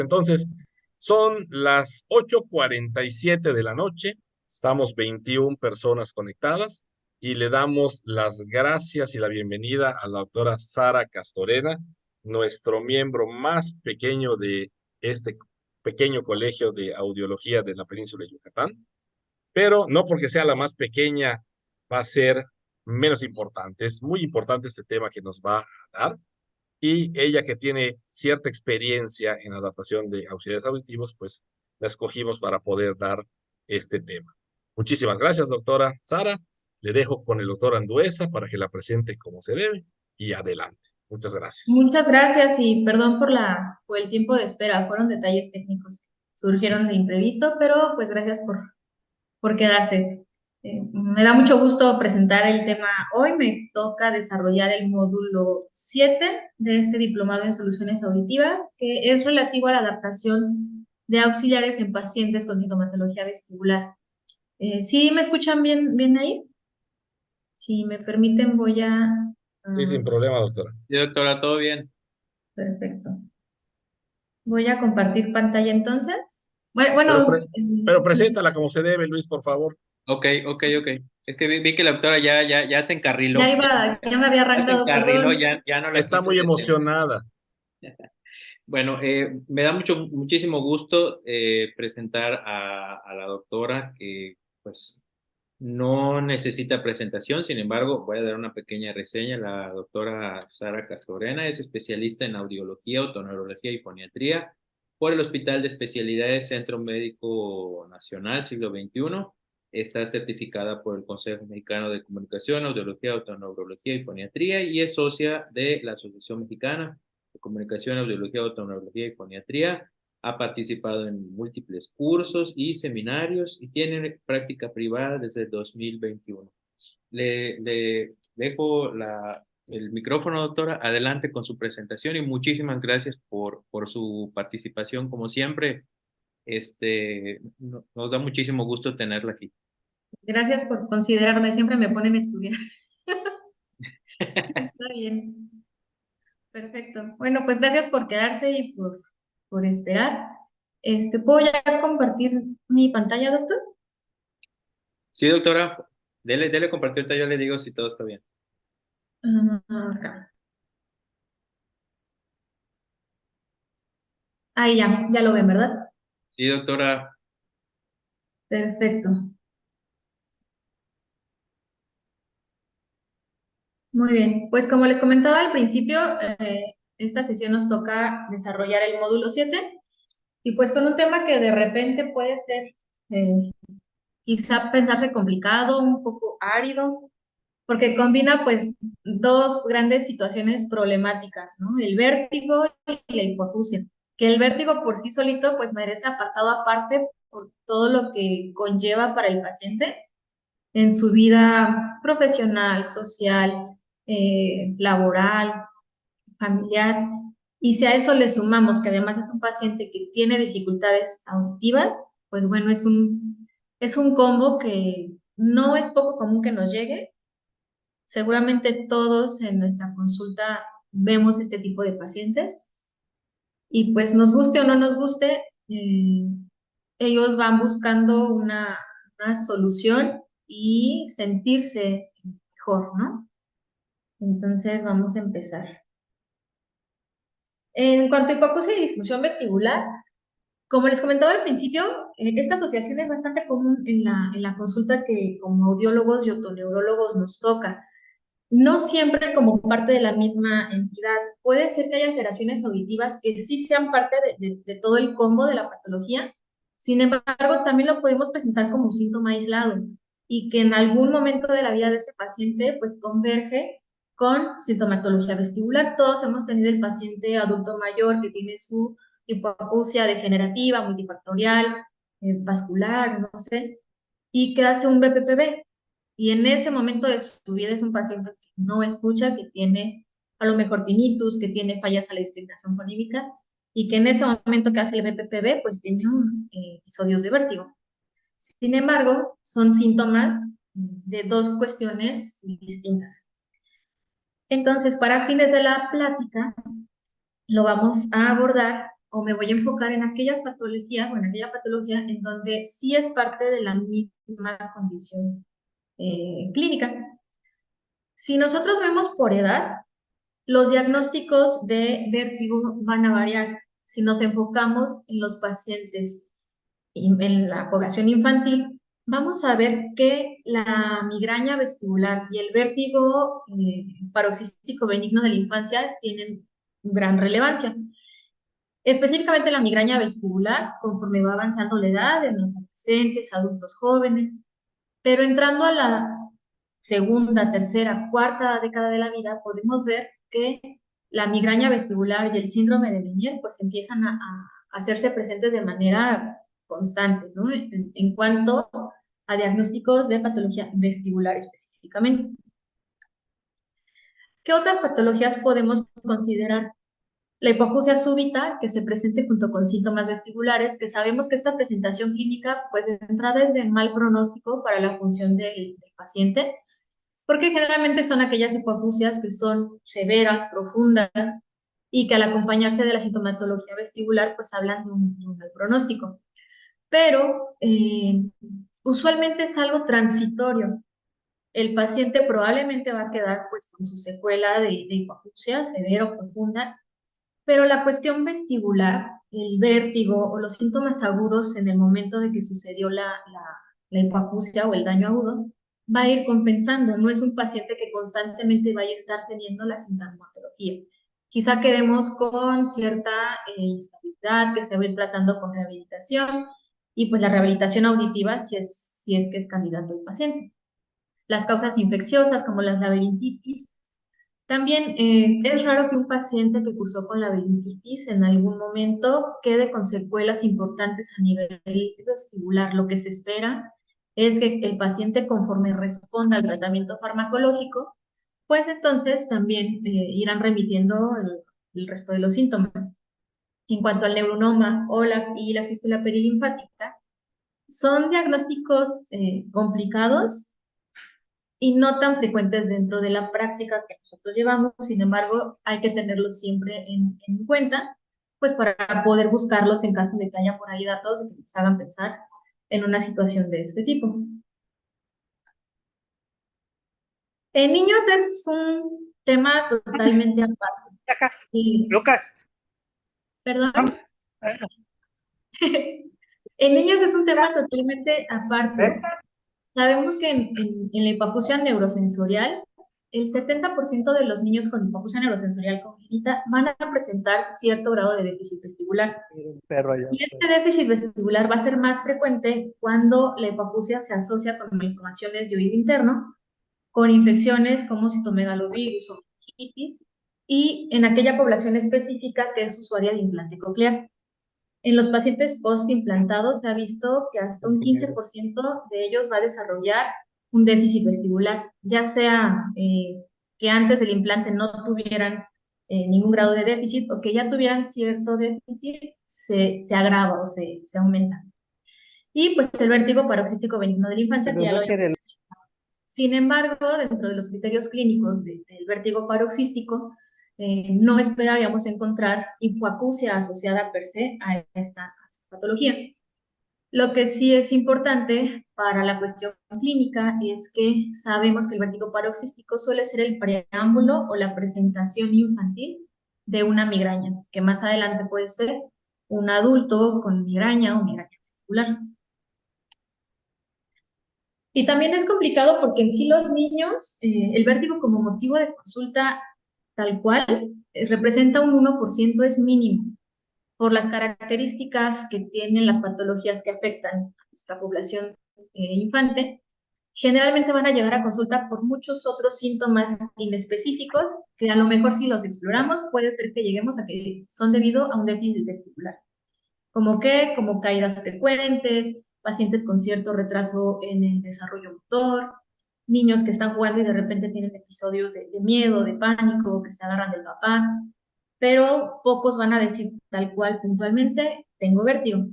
Entonces, son las 8:47 de la noche, estamos 21 personas conectadas y le damos las gracias y la bienvenida a la doctora Sara Castorena, nuestro miembro más pequeño de este pequeño colegio de audiología de la península de Yucatán, pero no porque sea la más pequeña va a ser menos importante. Es muy importante este tema que nos va a dar y ella que tiene cierta experiencia en adaptación de auxiliares auditivos, pues la escogimos para poder dar este tema. Muchísimas gracias, doctora Sara. Le dejo con el doctor Anduesa para que la presente como se debe y adelante. Muchas gracias. Muchas gracias y perdón por el tiempo de espera. Fueron detalles técnicos que surgieron de imprevisto, pero pues gracias por quedarse. Me da mucho gusto presentar el tema hoy. Me toca desarrollar el módulo 7 de este diplomado en soluciones auditivas, que es relativo a la adaptación de auxiliares en pacientes con sintomatología vestibular. ¿Sí me escuchan bien ahí? Si me permiten, voy a... Sí, ah, sin problema, doctora. Sí, doctora, ¿todo bien? perfecto. Voy a compartir pantalla entonces. Bueno, Pero, bueno, pero sí, preséntala como se debe, Luis, por favor. Ok, ok, ok. Es que vi que la doctora ya se encarriló. ya me había Ya se arrancado, encarriló, perdón. ya no la Está quise muy detener. emocionada. Bueno, me da muchísimo gusto presentar a la doctora que pues no necesita presentación, sin embargo, voy a dar una pequeña reseña. La doctora Sara Castorena es especialista en audiología, otoneurología y foniatría por el Hospital de Especialidades Centro Médico Nacional Siglo XXI. Está certificada por el Consejo Mexicano de Comunicación, Audiología, Otoneurología y Foniatría y es socia de la Asociación Mexicana de Comunicación, Audiología, Otoneurología y Foniatría. Ha participado en múltiples cursos y seminarios y tiene práctica privada desde el 2021. Le dejo el micrófono, doctora. Adelante con su presentación y muchísimas gracias por su participación. Como siempre, nos da muchísimo gusto tenerla aquí. Gracias por considerarme, siempre me ponen a estudiar. Está bien, perfecto. Bueno, pues gracias por quedarse y por esperar. ¿Puedo ya compartir mi pantalla, doctor? Sí, doctora, dele compartir, yo le digo si todo está bien. Acá. Ahí ya lo ven, ¿verdad? Sí, doctora. Perfecto. Muy bien, pues como les comentaba al principio, esta sesión nos toca desarrollar el módulo 7 y pues con un tema que de repente puede ser eh, quizá pensarse complicado, un poco árido, porque combina pues dos grandes situaciones problemáticas, ¿no? El vértigo y la hipoacusia, que el vértigo por sí solito pues merece apartado aparte por todo lo que conlleva para el paciente en su vida profesional, social, laboral, familiar. Y si a eso le sumamos que además es un paciente que tiene dificultades auditivas, pues bueno, es un combo que no es poco común que nos llegue. Seguramente todos en nuestra consulta vemos este tipo de pacientes y pues nos guste o no nos guste, ellos van buscando una solución y sentirse mejor, ¿no? Entonces vamos a empezar. En cuanto a hipoacusia y disfunción vestibular, como les comentaba al principio, esta asociación es bastante común en la consulta que como audiólogos y otoneurólogos nos toca. No siempre como parte de la misma entidad. Puede ser que haya alteraciones auditivas que sí sean parte de todo el combo de la patología. Sin embargo, también lo podemos presentar como un síntoma aislado y que en algún momento de la vida de ese paciente pues converge con sintomatología vestibular. Todos hemos tenido el paciente adulto mayor que tiene su hipoacusia degenerativa, multifactorial, vascular, no sé, y que hace un BPPV. Y en ese momento de su vida es un paciente que no escucha, que tiene a lo mejor tinnitus, que tiene fallas a la discriminación fonémica y que en ese momento que hace el BPPV pues tiene episodios de vértigo. Sin embargo, son síntomas de dos cuestiones distintas. Entonces, para fines de la plática, lo vamos a abordar o me voy a enfocar en aquellas patologías o en aquella patología en donde sí es parte de la misma condición clínica. Si nosotros vemos por edad, los diagnósticos de vértigo van a variar. Si nos enfocamos en los pacientes en la población infantil, vamos a ver que la migraña vestibular y el vértigo paroxístico benigno de la infancia tienen gran relevancia. Específicamente la migraña vestibular, conforme va avanzando la edad en los adolescentes, adultos jóvenes, pero entrando a la segunda, tercera, cuarta década de la vida, podemos ver que la migraña vestibular y el síndrome de Meniere pues empiezan a hacerse presentes de manera constante, ¿no? En cuanto a diagnósticos de patología vestibular específicamente. ¿Qué otras patologías podemos considerar? La hipoacusia súbita, que se presente junto con síntomas vestibulares, que sabemos que esta presentación clínica, pues de entrada es de mal pronóstico para la función del paciente, porque generalmente son aquellas hipoacusias que son severas, profundas, y que al acompañarse de la sintomatología vestibular, pues hablan de un mal pronóstico. Pero usualmente es algo transitorio. El paciente probablemente va a quedar pues con su secuela de hipoacusia severa o profunda, pero la cuestión vestibular, el vértigo o los síntomas agudos en el momento de que sucedió la hipoacusia o el daño agudo, va a ir compensando. No es un paciente que constantemente vaya a estar teniendo la sintomatología. Quizá quedemos con cierta instabilidad que se va a ir tratando con rehabilitación y pues la rehabilitación auditiva si es que es candidato el paciente. Las causas infecciosas como las laberintitis. También es raro que un paciente que cursó con laberintitis en algún momento quede con secuelas importantes a nivel vestibular. Lo que se espera es que el paciente, conforme responda al tratamiento farmacológico, pues entonces también irán remitiendo el resto de los síntomas. En cuanto al neuronoma y la fístula perilinfática, son diagnósticos complicados y no tan frecuentes dentro de la práctica que nosotros llevamos. Sin embargo, hay que tenerlos siempre en cuenta, pues para poder buscarlos en caso de que haya por ahí datos que nos hagan pensar en una situación de este tipo. En niños es un tema totalmente aparte. Lucas. ¿Perdón? En niños es un tema totalmente aparte. Sabemos que en la hipoacusia neurosensorial, el 70% de los niños con hipoacusia neurosensorial congénita van a presentar cierto grado de déficit vestibular. Y este déficit vestibular va a ser más frecuente cuando la hipoacusia se asocia con malformaciones de oído interno, con infecciones como citomegalovirus o meningitis, y en aquella población específica que es usuaria de implante coclear. En los pacientes postimplantados se ha visto que hasta un 15% de ellos va a desarrollar un déficit vestibular, ya sea que antes del implante no tuvieran ningún grado de déficit o que ya tuvieran cierto déficit, se agrava o se aumenta. Y pues el vértigo paroxístico benigno de la infancia, que ya lo habíamos mencionado. Sin embargo, dentro de los criterios clínicos del vértigo paroxístico, no esperaríamos encontrar hipoacusia asociada per se a esta patología. Lo que sí es importante para la cuestión clínica es que sabemos que el vértigo paroxístico suele ser el preámbulo o la presentación infantil de una migraña, que más adelante puede ser un adulto con migraña o migraña vestibular. Y también es complicado porque en sí los niños, el vértigo como motivo de consulta tal cual, representa un 1%, es mínimo, por las características que tienen las patologías que afectan a nuestra población infante. Generalmente van a llegar a consulta por muchos otros síntomas inespecíficos que a lo mejor si los exploramos puede ser que lleguemos a que son debido a un déficit vestibular. Como caídas frecuentes, pacientes con cierto retraso en el desarrollo motor, niños que están jugando y de repente tienen episodios de miedo, de pánico, que se agarran del papá, pero pocos van a decir tal cual puntualmente, tengo vértigo.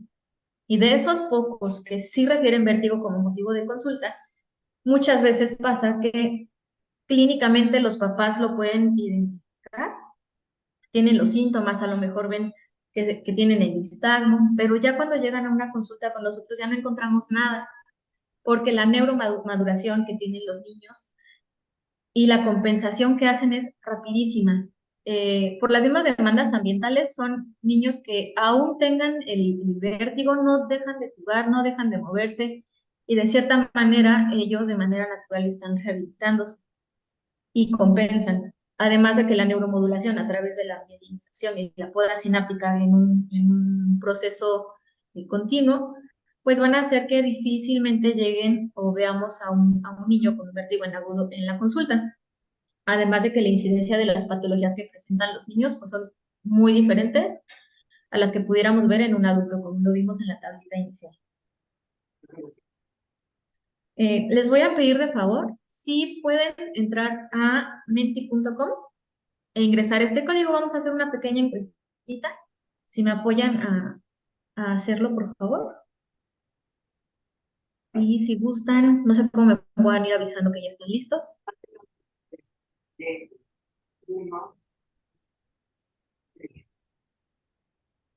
Y de esos pocos que sí refieren vértigo como motivo de consulta, muchas veces pasa que clínicamente los papás lo pueden identificar, tienen los síntomas, a lo mejor ven que tienen el nistagmo, pero ya cuando llegan a una consulta con nosotros ya no encontramos nada, porque la neuromaduración que tienen los niños y la compensación que hacen es rapidísima. Por las mismas demandas ambientales, son niños que aún tengan el vértigo, no dejan de jugar, no dejan de moverse, y de cierta manera ellos de manera natural están rehabilitándose y compensan. Además de que la neuromodulación a través de la mielinización y la poda sináptica en un proceso continuo, pues van a hacer que difícilmente lleguen o veamos a un niño con vértigo en agudo en la consulta. Además de que la incidencia de las patologías que presentan los niños pues son muy diferentes a las que pudiéramos ver en un adulto, como lo vimos en la tablita inicial. Les voy a pedir de favor si pueden entrar a menti.com e ingresar este código. Vamos a hacer una pequeña encuestita. Si me apoyan a hacerlo, por favor. Y si gustan, no sé cómo me puedan ir avisando que ya están listos.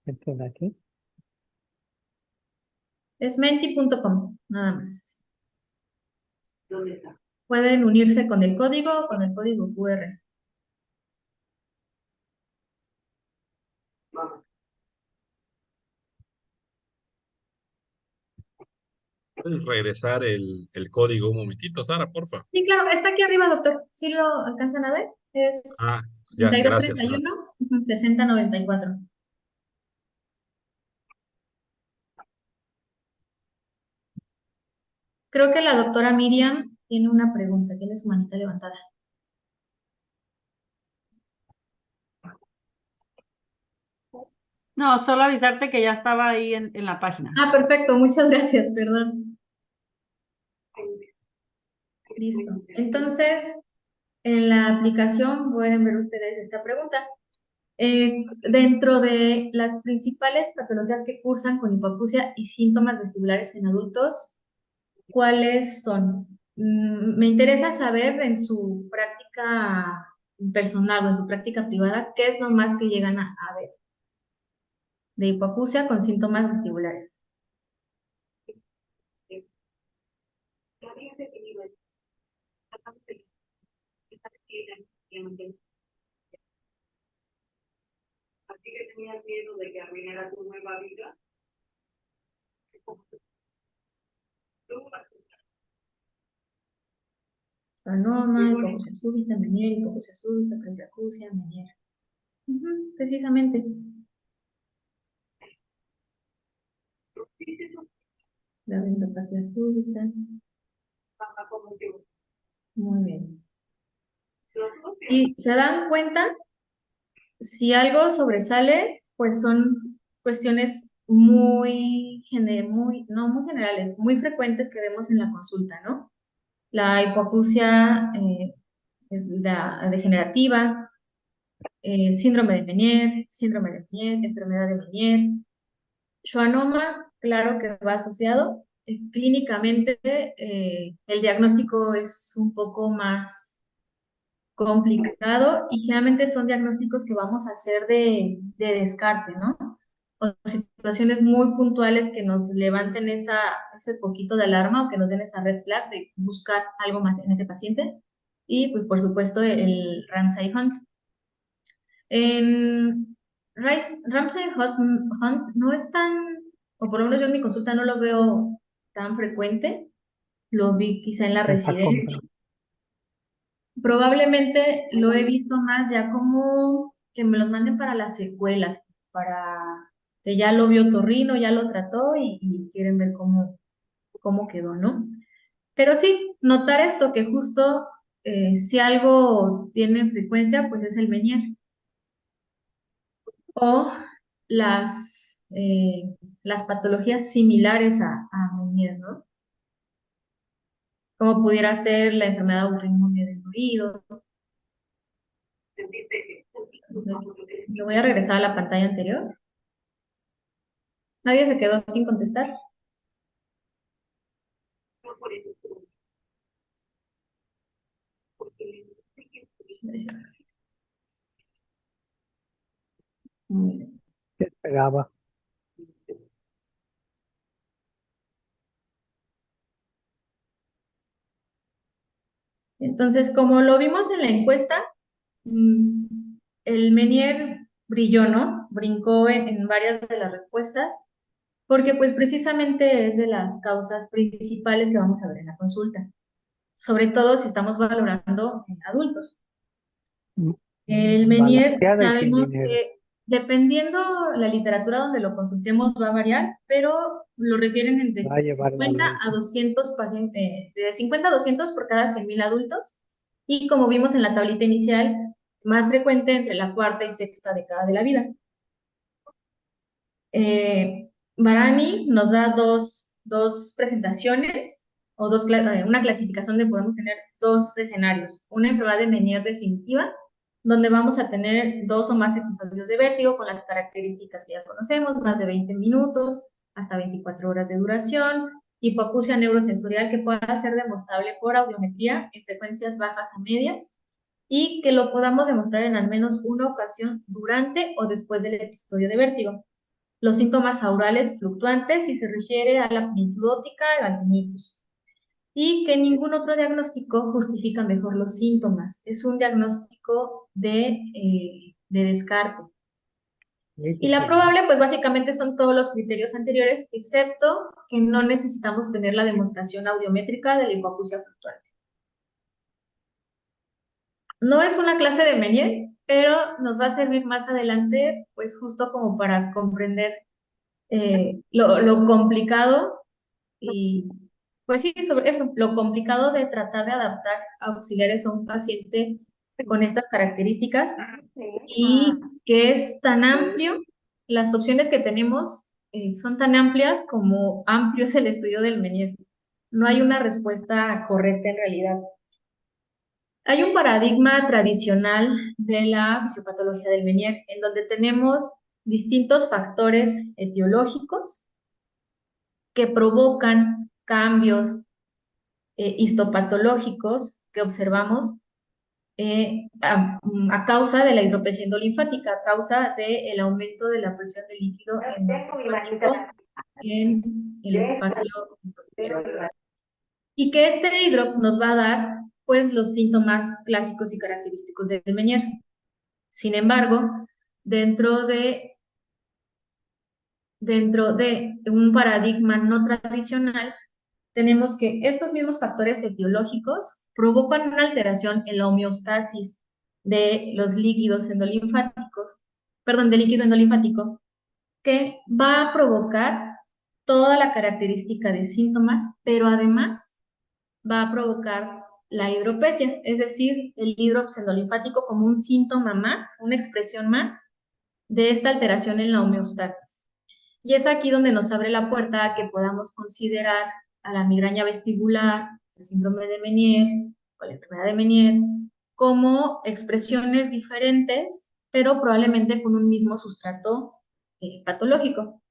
¿Esto de aquí? Es menti.com, nada más. ¿Dónde está? Pueden unirse con el código QR. Vamos. ¿Puedes regresar el código un momentito, Sara, porfa? Sí, claro, está aquí arriba, doctor. ¿Sí lo alcanzan a ver? Es Ah, ya, gracias, 3231 gracias. 6094. Creo que la doctora Miriam tiene una pregunta, tiene su manita levantada. No, solo avisarte que ya estaba ahí en la página. Ah, perfecto, muchas gracias, perdón. Listo. Entonces, en la aplicación pueden ver ustedes esta pregunta. Dentro de las principales patologías que cursan con hipoacusia y síntomas vestibulares en adultos, ¿cuáles son? Me interesa saber en su práctica personal o en su práctica privada, ¿qué es lo más que llegan a ver de hipoacusia con síntomas vestibulares? Así que tenías miedo de que arruinara tu nueva vida. Anoma, hipoacusia súbita, Menier, hipoacusia súbita, presbiacusia, Menier. Precisamente. La venopatía súbita. Muy bien. Y se dan cuenta, si algo sobresale, pues son cuestiones no muy generales, muy frecuentes que vemos en la consulta, ¿no? La hipoacusia la degenerativa, síndrome de Menier, enfermedad de Menier. Schwannoma, claro que va asociado. Clínicamente, el diagnóstico es un poco más complicado y generalmente son diagnósticos que vamos a hacer de descarte, ¿no? O situaciones muy puntuales que nos levanten ese poquito de alarma o que nos den esa red flag de buscar algo más en ese paciente. Y pues por supuesto el Ramsay Hunt. En Ramsay Hunt no es tan, o por lo menos yo en mi consulta no lo veo tan frecuente, lo vi quizá en la residencia. Probablemente lo he visto más ya como que me los manden para las secuelas, para que ya lo vio Torrino, ya lo trató y quieren ver cómo quedó, ¿no? Pero sí, notar esto, que justo si algo tiene frecuencia, pues es el Menier. O las patologías similares a Menier, ¿no? Como pudiera ser la enfermedad autoinmune del oído. Entonces, me voy a regresar a la pantalla anterior. Nadie se quedó sin contestar. Muy bien. pegaba. Entonces, como lo vimos en la encuesta, mm, el Menier brilló, ¿no? Brincó en varias de las respuestas, porque pues precisamente es de las causas principales que vamos a ver en la consulta, sobre todo si estamos valorando en adultos. El Menier Balanceada y sin sabemos dinero. que dependiendo la literatura donde lo consultemos va a variar, pero lo refieren entre Va a llevar la 50 a ley. 200 pacientes, de 50 a 200 por cada 100.000 adultos, y como vimos en la tablita inicial, más frecuente entre la cuarta y sexta década de la vida. Barani nos da dos presentaciones o una clasificación donde podemos tener dos escenarios. Una enfermedad de Menier definitiva, donde vamos a tener 2 o más episodios de vértigo con las características que ya conocemos, más de 20 minutos, hasta 24 horas de duración, hipoacusia neurosensorial que pueda ser demostrable por audiometría en frecuencias bajas a medias y que lo podamos demostrar en al menos una ocasión durante o después del episodio de vértigo. Los síntomas aurales fluctuantes si se refiere a la plenitud óptica y al tinnitus. Y que ningún otro diagnóstico justifica mejor los síntomas. Es un diagnóstico de descarte. Y la probable, pues básicamente son todos los criterios anteriores, excepto que no necesitamos tener la demostración audiométrica de la hipoacusia fluctuante. No es una clase de Menier, pero nos va a servir más adelante, pues justo como para comprender lo complicado y pues sí, sobre eso, lo complicado de tratar de adaptar auxiliares a un paciente con estas características y que es tan amplio, las opciones que tenemos son tan amplias como amplio es el estudio del Menier. No hay una respuesta correcta en realidad. Hay un paradigma tradicional de la fisiopatología del Menier, en donde tenemos distintos factores etiológicos que provocan cambios histopatológicos que observamos a causa de la hidropesia endolinfática, a causa del aumento de la presión de líquido endolinfático en el espacio. Y que este hidrops nos va a dar pues los síntomas clásicos y característicos del Menier. Sin embargo, dentro de un paradigma no tradicional, tenemos que estos mismos factores etiológicos provocan una alteración en la homeostasis de los líquidos endolinfáticos, perdón, del líquido endolinfático, que va a provocar toda la característica de síntomas, pero además va a provocar la hidropesia, es decir, el hidrops endolinfático como un síntoma más, una expresión más de esta alteración en la homeostasis. Y es aquí donde nos abre la puerta a que podamos considerar a la migraña vestibular, el síndrome de Menier o la enfermedad de Menier como expresiones diferentes, pero probablemente con un mismo sustrato patológico.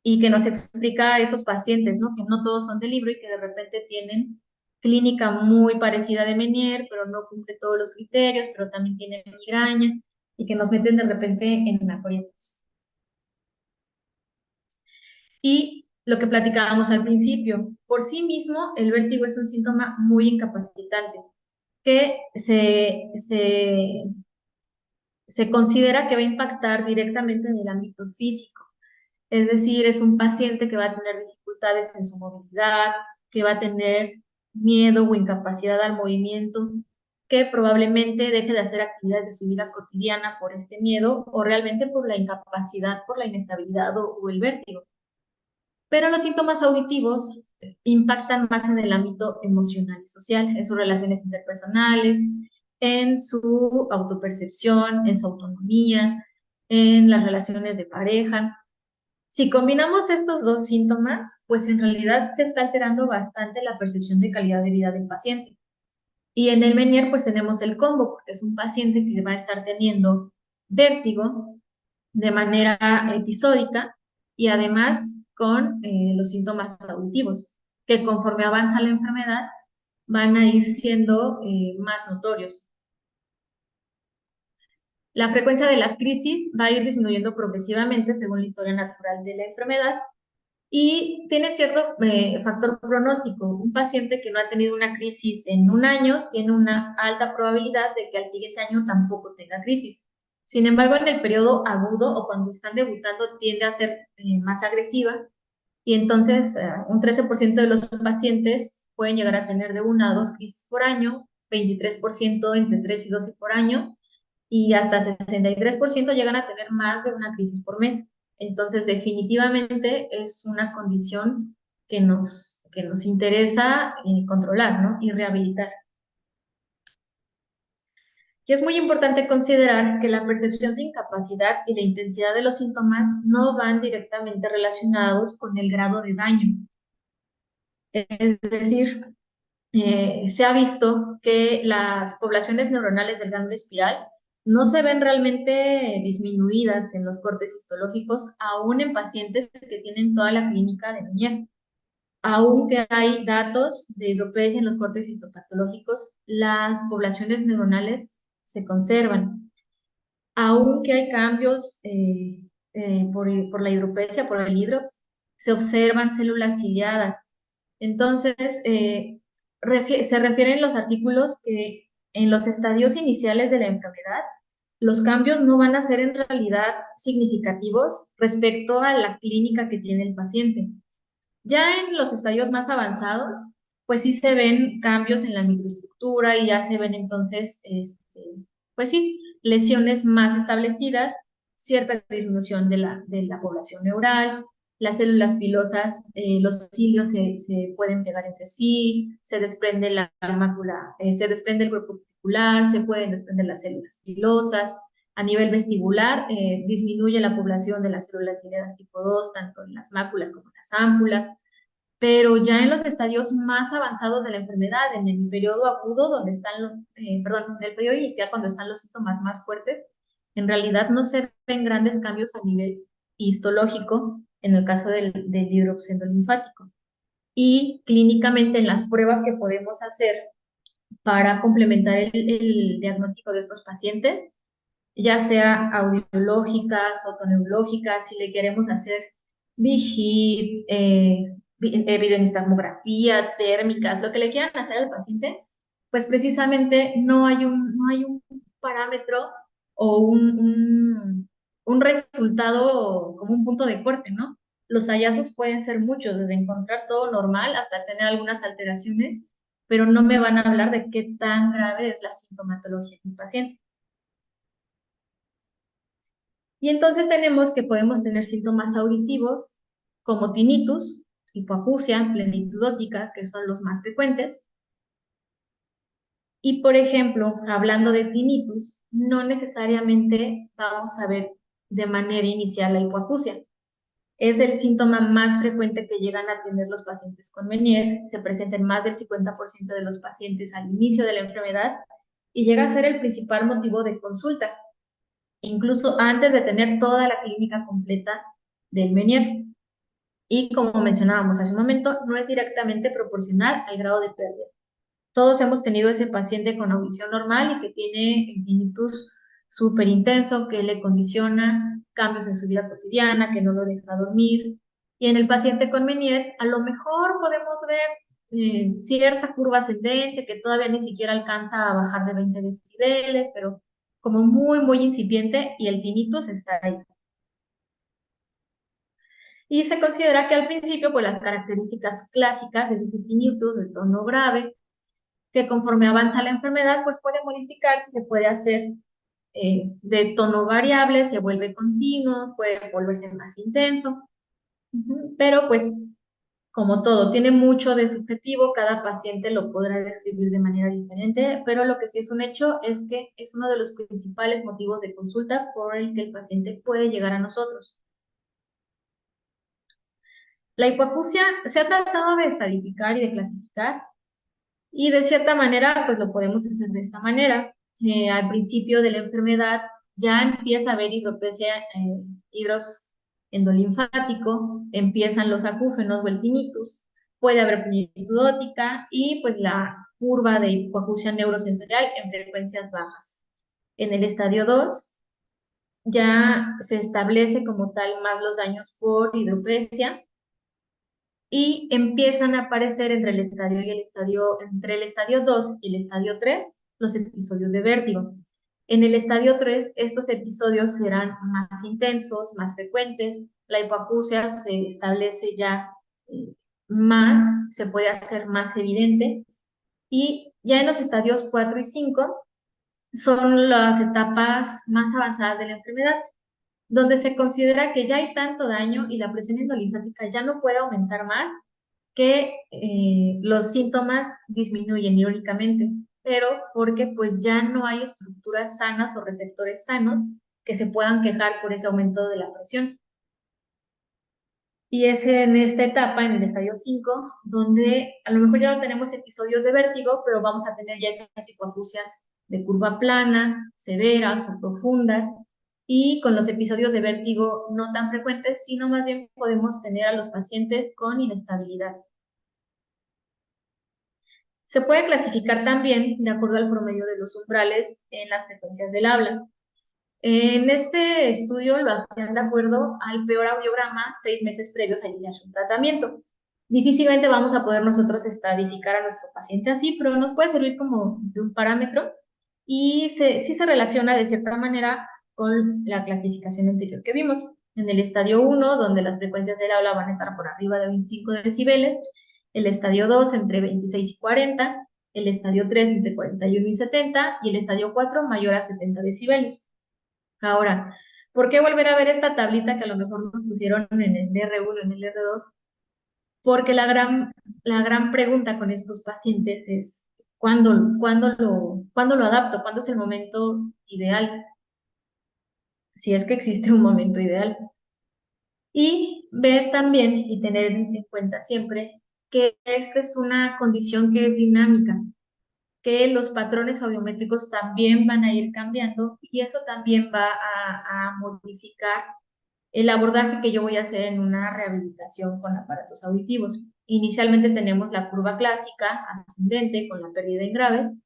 Y que nos explica a esos pacientes, ¿no? Que no todos son de libro y que de repente tienen clínica muy parecida de Menier, pero no cumple todos los criterios, pero también tienen migraña y que nos meten de repente en aprietos. Y lo que platicábamos al principio, por sí mismo el vértigo es un síntoma muy incapacitante que se considera que va a impactar directamente en el ámbito físico. Es decir, es un paciente que va a tener dificultades en su movilidad, que va a tener miedo o incapacidad al movimiento, que probablemente deje de hacer actividades de su vida cotidiana por este miedo o realmente por la incapacidad, por la inestabilidad o el vértigo. Pero los síntomas auditivos impactan más en el ámbito emocional y social, en sus relaciones interpersonales, en su autopercepción, en su autonomía, en las relaciones de pareja. Si combinamos estos dos síntomas, pues en realidad se está alterando bastante la percepción de calidad de vida del paciente. Y en el Menier pues tenemos el combo, porque es un paciente que va a estar teniendo vértigo de manera episódica y además con los síntomas auditivos, que conforme avanza la enfermedad van a ir siendo más notorios. La frecuencia de las crisis va a ir disminuyendo progresivamente según la historia natural de la enfermedad y tiene cierto factor pronóstico. Un paciente que no ha tenido una crisis en un año tiene una alta probabilidad de que al siguiente año tampoco tenga crisis. Sin embargo, en el periodo agudo o cuando están debutando tiende a ser más agresiva y entonces un 13% de los pacientes pueden llegar a tener de 1 a 2 crisis por año, 23% entre 3 y 12 por año y hasta 63% llegan a tener más de una crisis por mes. Entonces, definitivamente es una condición que nos interesa controlar, ¿no? Y rehabilitar. Y es muy importante considerar que la percepción de incapacidad y la intensidad de los síntomas no van directamente relacionados con el grado de daño. Es decir, se ha visto que las poblaciones neuronales del ganglio espiral no se ven realmente disminuidas en los cortes histológicos, aún en pacientes que tienen toda la clínica de Meniere. Aunque hay datos de hidropesia en los cortes histopatológicos, las poblaciones neuronales se conservan. Aunque hay cambios por la hidropesia, por el hidrops, se observan células ciliadas. Entonces, se refieren los artículos que en los estadios iniciales de la enfermedad, los cambios no van a ser en realidad significativos respecto a la clínica que tiene el paciente. Ya en los estadios más avanzados, pues sí se ven cambios en la microestructura y ya se ven entonces, pues sí, lesiones más establecidas, cierta disminución de la población neural, las células pilosas, los cilios se pueden pegar entre sí, se desprende la mácula, se desprende el grupo reticular, se pueden desprender las células pilosas. A nivel vestibular, disminuye la población de las células ciliadas tipo 2, tanto en las máculas como en las ámpulas, pero ya en los estadios más avanzados de la enfermedad, en el periodo agudo, donde están, perdón, en el periodo inicial, cuando están los síntomas más fuertes, en realidad no se ven grandes cambios a nivel histológico en el caso del hidrops endolinfático. Y clínicamente en las pruebas que podemos hacer para complementar el diagnóstico de estos pacientes, ya sea audiológicas, otoneurológicas, si le queremos hacer VIGID, evidenistagmografía, térmicas, lo que le quieran hacer al paciente, pues precisamente no hay un parámetro o un resultado como un punto de corte, ¿no? Los hallazgos pueden ser muchos, desde encontrar todo normal hasta tener algunas alteraciones, pero no me van a hablar de qué tan grave es la sintomatología del paciente. Y entonces tenemos que podemos tener síntomas auditivos como tinnitus, hipoacusia, plenitud óptica, que son los más frecuentes. Y por ejemplo, hablando de tinnitus, no necesariamente vamos a ver de manera inicial la hipoacusia. Es el síntoma más frecuente que llegan a tener los pacientes con Meniere. Se presenta en más del 50% de los pacientes al inicio de la enfermedad y llega a ser el principal motivo de consulta, incluso antes de tener toda la clínica completa del Meniere. Y como mencionábamos hace un momento, no es directamente proporcional al grado de pérdida. Todos hemos tenido ese paciente con audición normal y que tiene el tinnitus súper intenso, que le condiciona cambios en su vida cotidiana, que no lo deja dormir. Y en el paciente con Meniere, a lo mejor podemos ver cierta curva ascendente que todavía ni siquiera alcanza a bajar de 20 decibeles, pero como muy, muy incipiente y el tinnitus está ahí. Y se considera que al principio, pues las características clásicas de ese tinnitus, de tono grave, que conforme avanza la enfermedad, pues puede modificarse, se puede hacer de tono variable, se vuelve continuo, puede volverse más intenso, pero pues como todo, tiene mucho de subjetivo, cada paciente lo podrá describir de manera diferente, pero lo que sí es un hecho es que es uno de los principales motivos de consulta por el que el paciente puede llegar a nosotros. La hipoacusia se ha tratado de estadificar y de clasificar, y de cierta manera, pues lo podemos hacer de esta manera. Al principio de la enfermedad ya empieza a haber hidropesia, hidrops endolinfático, empiezan los acúfenos o el tinnitus, puede haber plenitud óptica y pues la curva de hipoacusia neurosensorial en frecuencias bajas. En el estadio 2 ya se establece como tal más los daños por hidropesia y empiezan a aparecer entre el entre el estadio 2 y el estadio 3 los episodios de vértigo. En el estadio 3 estos episodios serán más intensos, más frecuentes, la hipoacusia se establece ya más, se puede hacer más evidente, y ya en los estadios 4 y 5 son las etapas más avanzadas de la enfermedad, donde se considera que ya hay tanto daño y la presión endolinfática ya no puede aumentar más, que los síntomas disminuyen irónicamente, pero porque pues ya no hay estructuras sanas o receptores sanos que se puedan quejar por ese aumento de la presión. Y es en esta etapa, en el estadio 5, donde a lo mejor ya no tenemos episodios de vértigo, pero vamos a tener ya esas hipoacusias de curva plana, severas o profundas, y con los episodios de vértigo no tan frecuentes, sino más bien podemos tener a los pacientes con inestabilidad. Se puede clasificar también de acuerdo al promedio de los umbrales en las frecuencias del habla. En este estudio lo hacían de acuerdo al peor audiograma 6 meses previos a iniciar un tratamiento. Difícilmente vamos a poder nosotros estadificar a nuestro paciente así, pero nos puede servir como de un parámetro y sí se relaciona de cierta manera con la clasificación anterior que vimos. En el estadio 1, donde las frecuencias del habla van a estar por arriba de 25 decibeles, el estadio 2 entre 26 y 40, el estadio 3 entre 41 y 70 y el estadio 4 mayor a 70 decibeles. Ahora, ¿por qué volver a ver esta tablita que a lo mejor nos pusieron en el R1, en el R2? Porque la gran pregunta con estos pacientes es, ¿cuándo lo adapto? ¿Cuándo es el momento ideal? Si es que existe un momento ideal. Y ver también y tener en cuenta siempre que esta es una condición que es dinámica, que los patrones audiométricos también van a ir cambiando y eso también va a modificar el abordaje que yo voy a hacer en una rehabilitación con aparatos auditivos. Inicialmente tenemos la curva clásica ascendente con la pérdida en graves.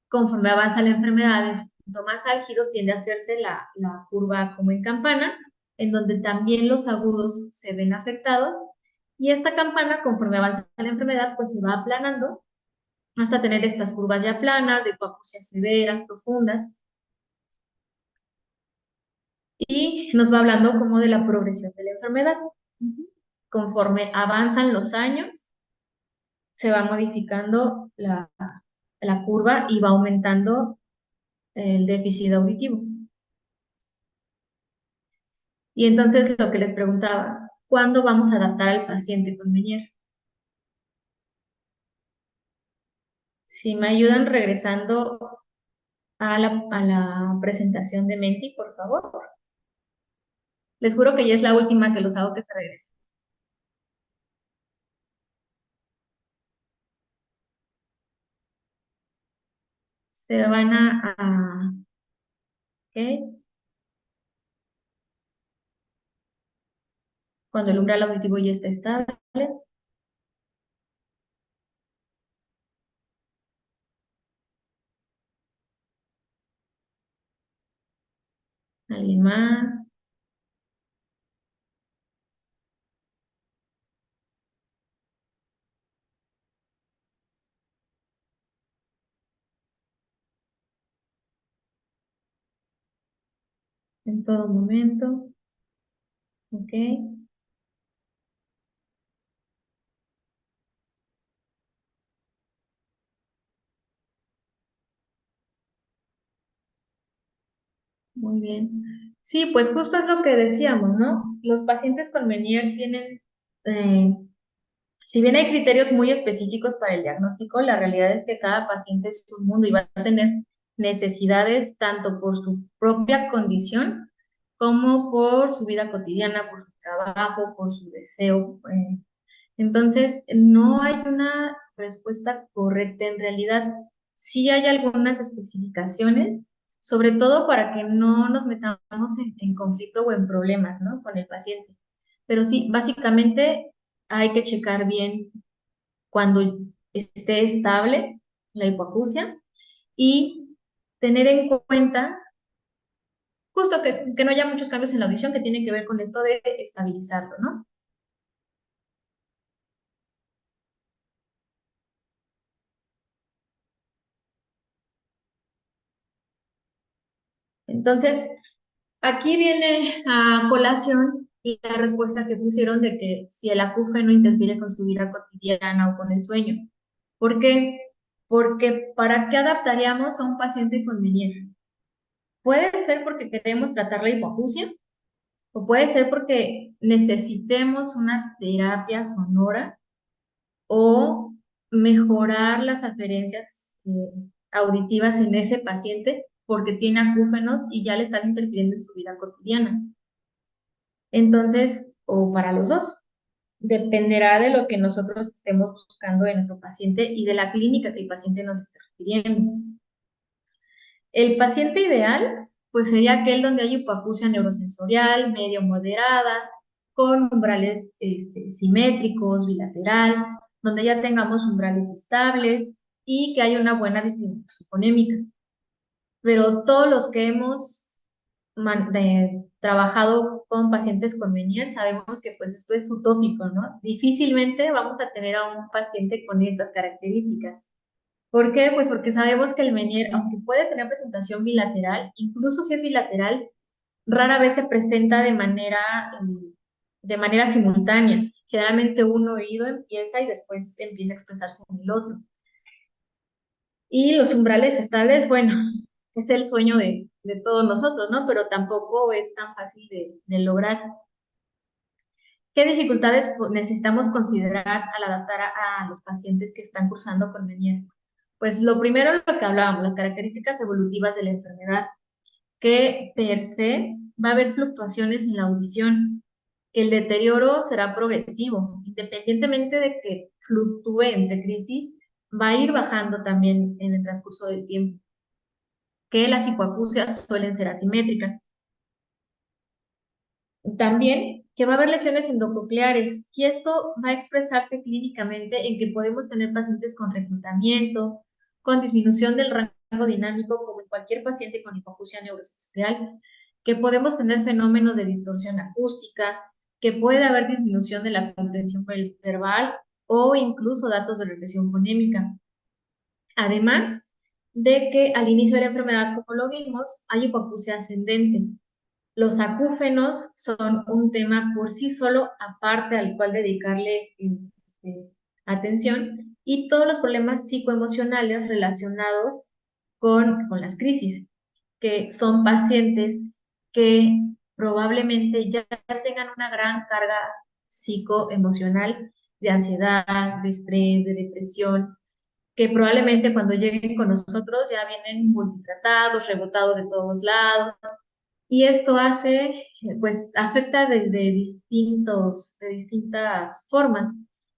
Conforme avanza la enfermedad en su punto más álgido, tiende a hacerse la curva como en campana, en donde también los agudos se ven afectados. Y esta campana, conforme avanza la enfermedad, pues se va aplanando hasta tener estas curvas ya planas, de hipoacusias severas, profundas. Y nos va hablando como de la progresión de la enfermedad. Conforme avanzan los años, se va modificando la curva y va aumentando el déficit auditivo. Y entonces lo que les preguntaba, ¿cuándo vamos a adaptar al paciente con Meniere? Si me ayudan regresando a la presentación de Menti, por favor. Les juro que ya es la última que los hago que se regresen. Se van ¿ok? Cuando el umbral auditivo ya está estable. ¿Alguien más? En todo momento. ¿Ok? Muy bien. Sí, pues justo es lo que decíamos, ¿no? Los pacientes con Meniere tienen, si bien hay criterios muy específicos para el diagnóstico, la realidad es que cada paciente es un mundo y va a tener necesidades tanto por su propia condición como por su vida cotidiana, por su trabajo, por su deseo. Entonces, no hay una respuesta correcta. En realidad, sí hay algunas especificaciones, sobre todo para que no nos metamos en conflicto o en problemas, ¿no? Con el paciente. Pero sí, básicamente hay que checar bien cuando esté estable la hipoacusia y tener en cuenta justo que no haya muchos cambios en la audición que tienen que ver con esto de estabilizarlo, ¿no? Entonces, aquí viene a colación la respuesta que pusieron de que si el acúfeno interfiere con su vida cotidiana o con el sueño. ¿Por qué? Porque ¿para qué adaptaríamos a un paciente con Meniere? Puede ser porque queremos tratar la hipoacusia, o puede ser porque necesitemos una terapia sonora o mejorar las aferencias auditivas en ese paciente porque tiene acúfenos y ya le están interfiriendo en su vida cotidiana. Entonces, o para los dos, dependerá de lo que nosotros estemos buscando de nuestro paciente y de la clínica que el paciente nos esté refiriendo. El paciente ideal, pues sería aquel donde hay hipoacusia neurosensorial, medio moderada, con umbrales simétricos, bilateral, donde ya tengamos umbrales estables y que haya una buena discriminación fonémica. Pero todos los que hemos trabajado con pacientes con Meniere sabemos que pues esto es utópico, ¿no? Difícilmente vamos a tener a un paciente con estas características. ¿Por qué? Pues porque sabemos que el Meniere, aunque puede tener presentación bilateral, incluso si es bilateral, rara vez se presenta de manera simultánea. Generalmente un oído empieza y después empieza a expresarse en el otro. Y los umbrales estables, bueno, es el sueño de todos nosotros, ¿no? Pero tampoco es tan fácil de lograr. ¿Qué dificultades necesitamos considerar al adaptar a los pacientes que están cursando con Meniere? Pues lo primero, lo que hablábamos, las características evolutivas de la enfermedad, que per se va a haber fluctuaciones en la audición. El deterioro será progresivo, independientemente de que fluctúe entre crisis, va a ir bajando también en el transcurso del tiempo. Que las hipoacusias suelen ser asimétricas. También que va a haber lesiones endococleares y esto va a expresarse clínicamente en que podemos tener pacientes con reclutamiento, con disminución del rango dinámico, como en cualquier paciente con hipoacusia neurosensorial, que podemos tener fenómenos de distorsión acústica, que puede haber disminución de la comprensión verbal o incluso datos de regresión fonémica. Además de que al inicio de la enfermedad, como lo vimos, hay hipoacusia ascendente. Los acúfenos son un tema por sí solo, aparte al cual dedicarle atención, y todos los problemas psicoemocionales relacionados con las crisis, que son pacientes que probablemente ya tengan una gran carga psicoemocional de ansiedad, de estrés, de depresión, que probablemente cuando lleguen con nosotros ya vienen multitratados, rebotados de todos lados, y esto hace, pues afecta de distintas formas,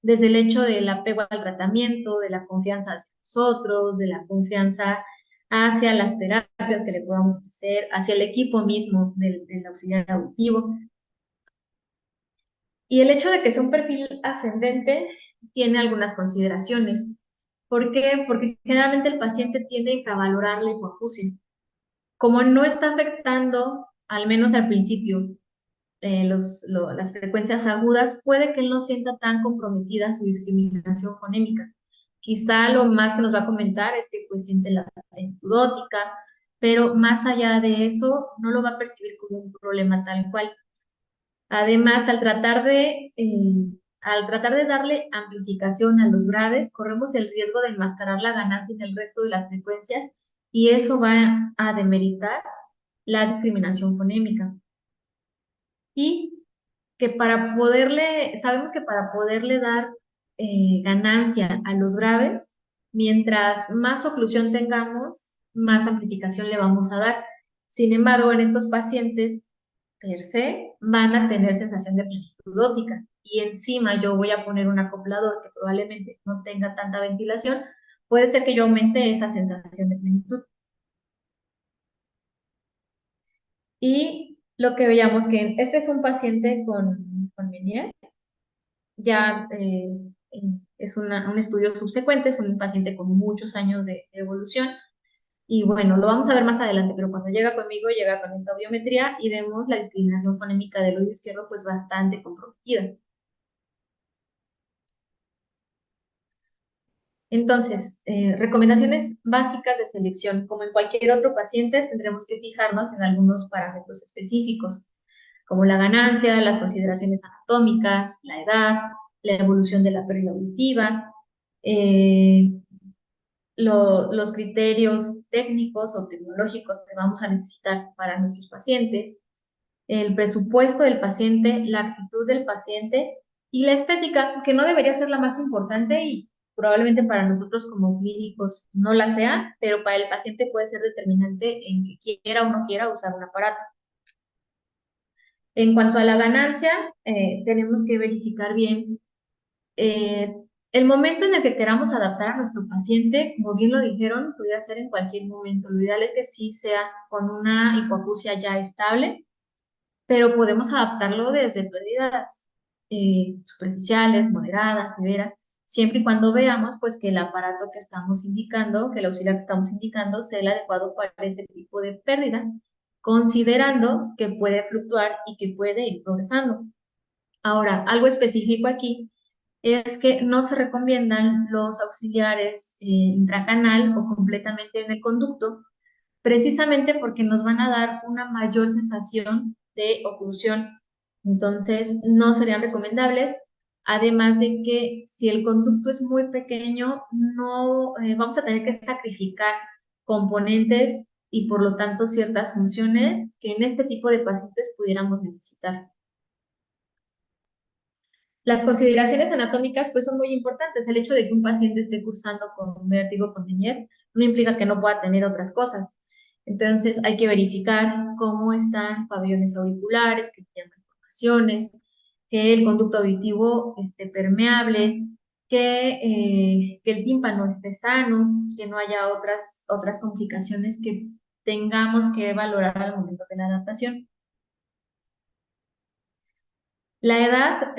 desde el hecho del apego al tratamiento, de la confianza hacia nosotros, de la confianza hacia las terapias que le podamos hacer, hacia el equipo mismo del auxiliar auditivo. Y el hecho de que sea un perfil ascendente tiene algunas consideraciones. ¿Por qué? Porque generalmente el paciente tiende a infravalorar la hipoacusia. Como no está afectando, al menos al principio, las frecuencias agudas, puede que él no sienta tan comprometida su discriminación fonémica. Quizá lo más que nos va a comentar es que pues siente la entudótica, pero más allá de eso, no lo va a percibir como un problema tal cual. Además, al tratar de darle amplificación a los graves, corremos el riesgo de enmascarar la ganancia en el resto de las frecuencias y eso va a demeritar la discriminación fonémica. Y que sabemos que para poderle dar ganancia a los graves, mientras más oclusión tengamos, más amplificación le vamos a dar. Sin embargo, en estos pacientes per se van a tener sensación de plenitud óptica y encima yo voy a poner un acoplador que probablemente no tenga tanta ventilación, puede ser que yo aumente esa sensación de plenitud. Y lo que veíamos que este es un paciente con Meniere, ya es un estudio subsecuente, es un paciente con muchos años de evolución, Y bueno, lo vamos a ver más adelante, pero cuando llega conmigo, llega con esta audiometría y vemos la discriminación fonémica del oído izquierdo pues bastante comprometida. Entonces, recomendaciones básicas de selección. Como en cualquier otro paciente, tendremos que fijarnos en algunos parámetros específicos, como la ganancia, las consideraciones anatómicas, la edad, la evolución de la pérdida auditiva, los criterios técnicos o tecnológicos que vamos a necesitar para nuestros pacientes, el presupuesto del paciente, la actitud del paciente y la estética, que no debería ser la más importante y probablemente para nosotros como clínicos no la sea, pero para el paciente puede ser determinante en que quiera o no quiera usar un aparato. En cuanto a la ganancia, tenemos que verificar bien el momento en el que queramos adaptar a nuestro paciente, como bien lo dijeron, pudiera ser en cualquier momento. Lo ideal es que sí sea con una hipoacusia ya estable, pero podemos adaptarlo desde pérdidas superficiales, moderadas, severas, siempre y cuando veamos pues que el aparato que estamos indicando, que el auxiliar que estamos indicando sea el adecuado para ese tipo de pérdida, considerando que puede fluctuar y que puede ir progresando. Ahora, algo específico aquí es que no se recomiendan los auxiliares intracanal o completamente en el conducto, precisamente porque nos van a dar una mayor sensación de oclusión. Entonces, no serían recomendables. Además de que si el conducto es muy pequeño, no vamos a tener que sacrificar componentes y por lo tanto ciertas funciones que en este tipo de pacientes pudiéramos necesitar. Las consideraciones anatómicas pues son muy importantes. El hecho de que un paciente esté cursando con vértigo con Meniere no implica que no pueda tener otras cosas. Entonces hay que verificar cómo están pabellones auriculares, que tienen malformaciones, que el conducto auditivo esté permeable, que el tímpano esté sano, que no haya otras complicaciones que tengamos que valorar al momento de la adaptación. La edad,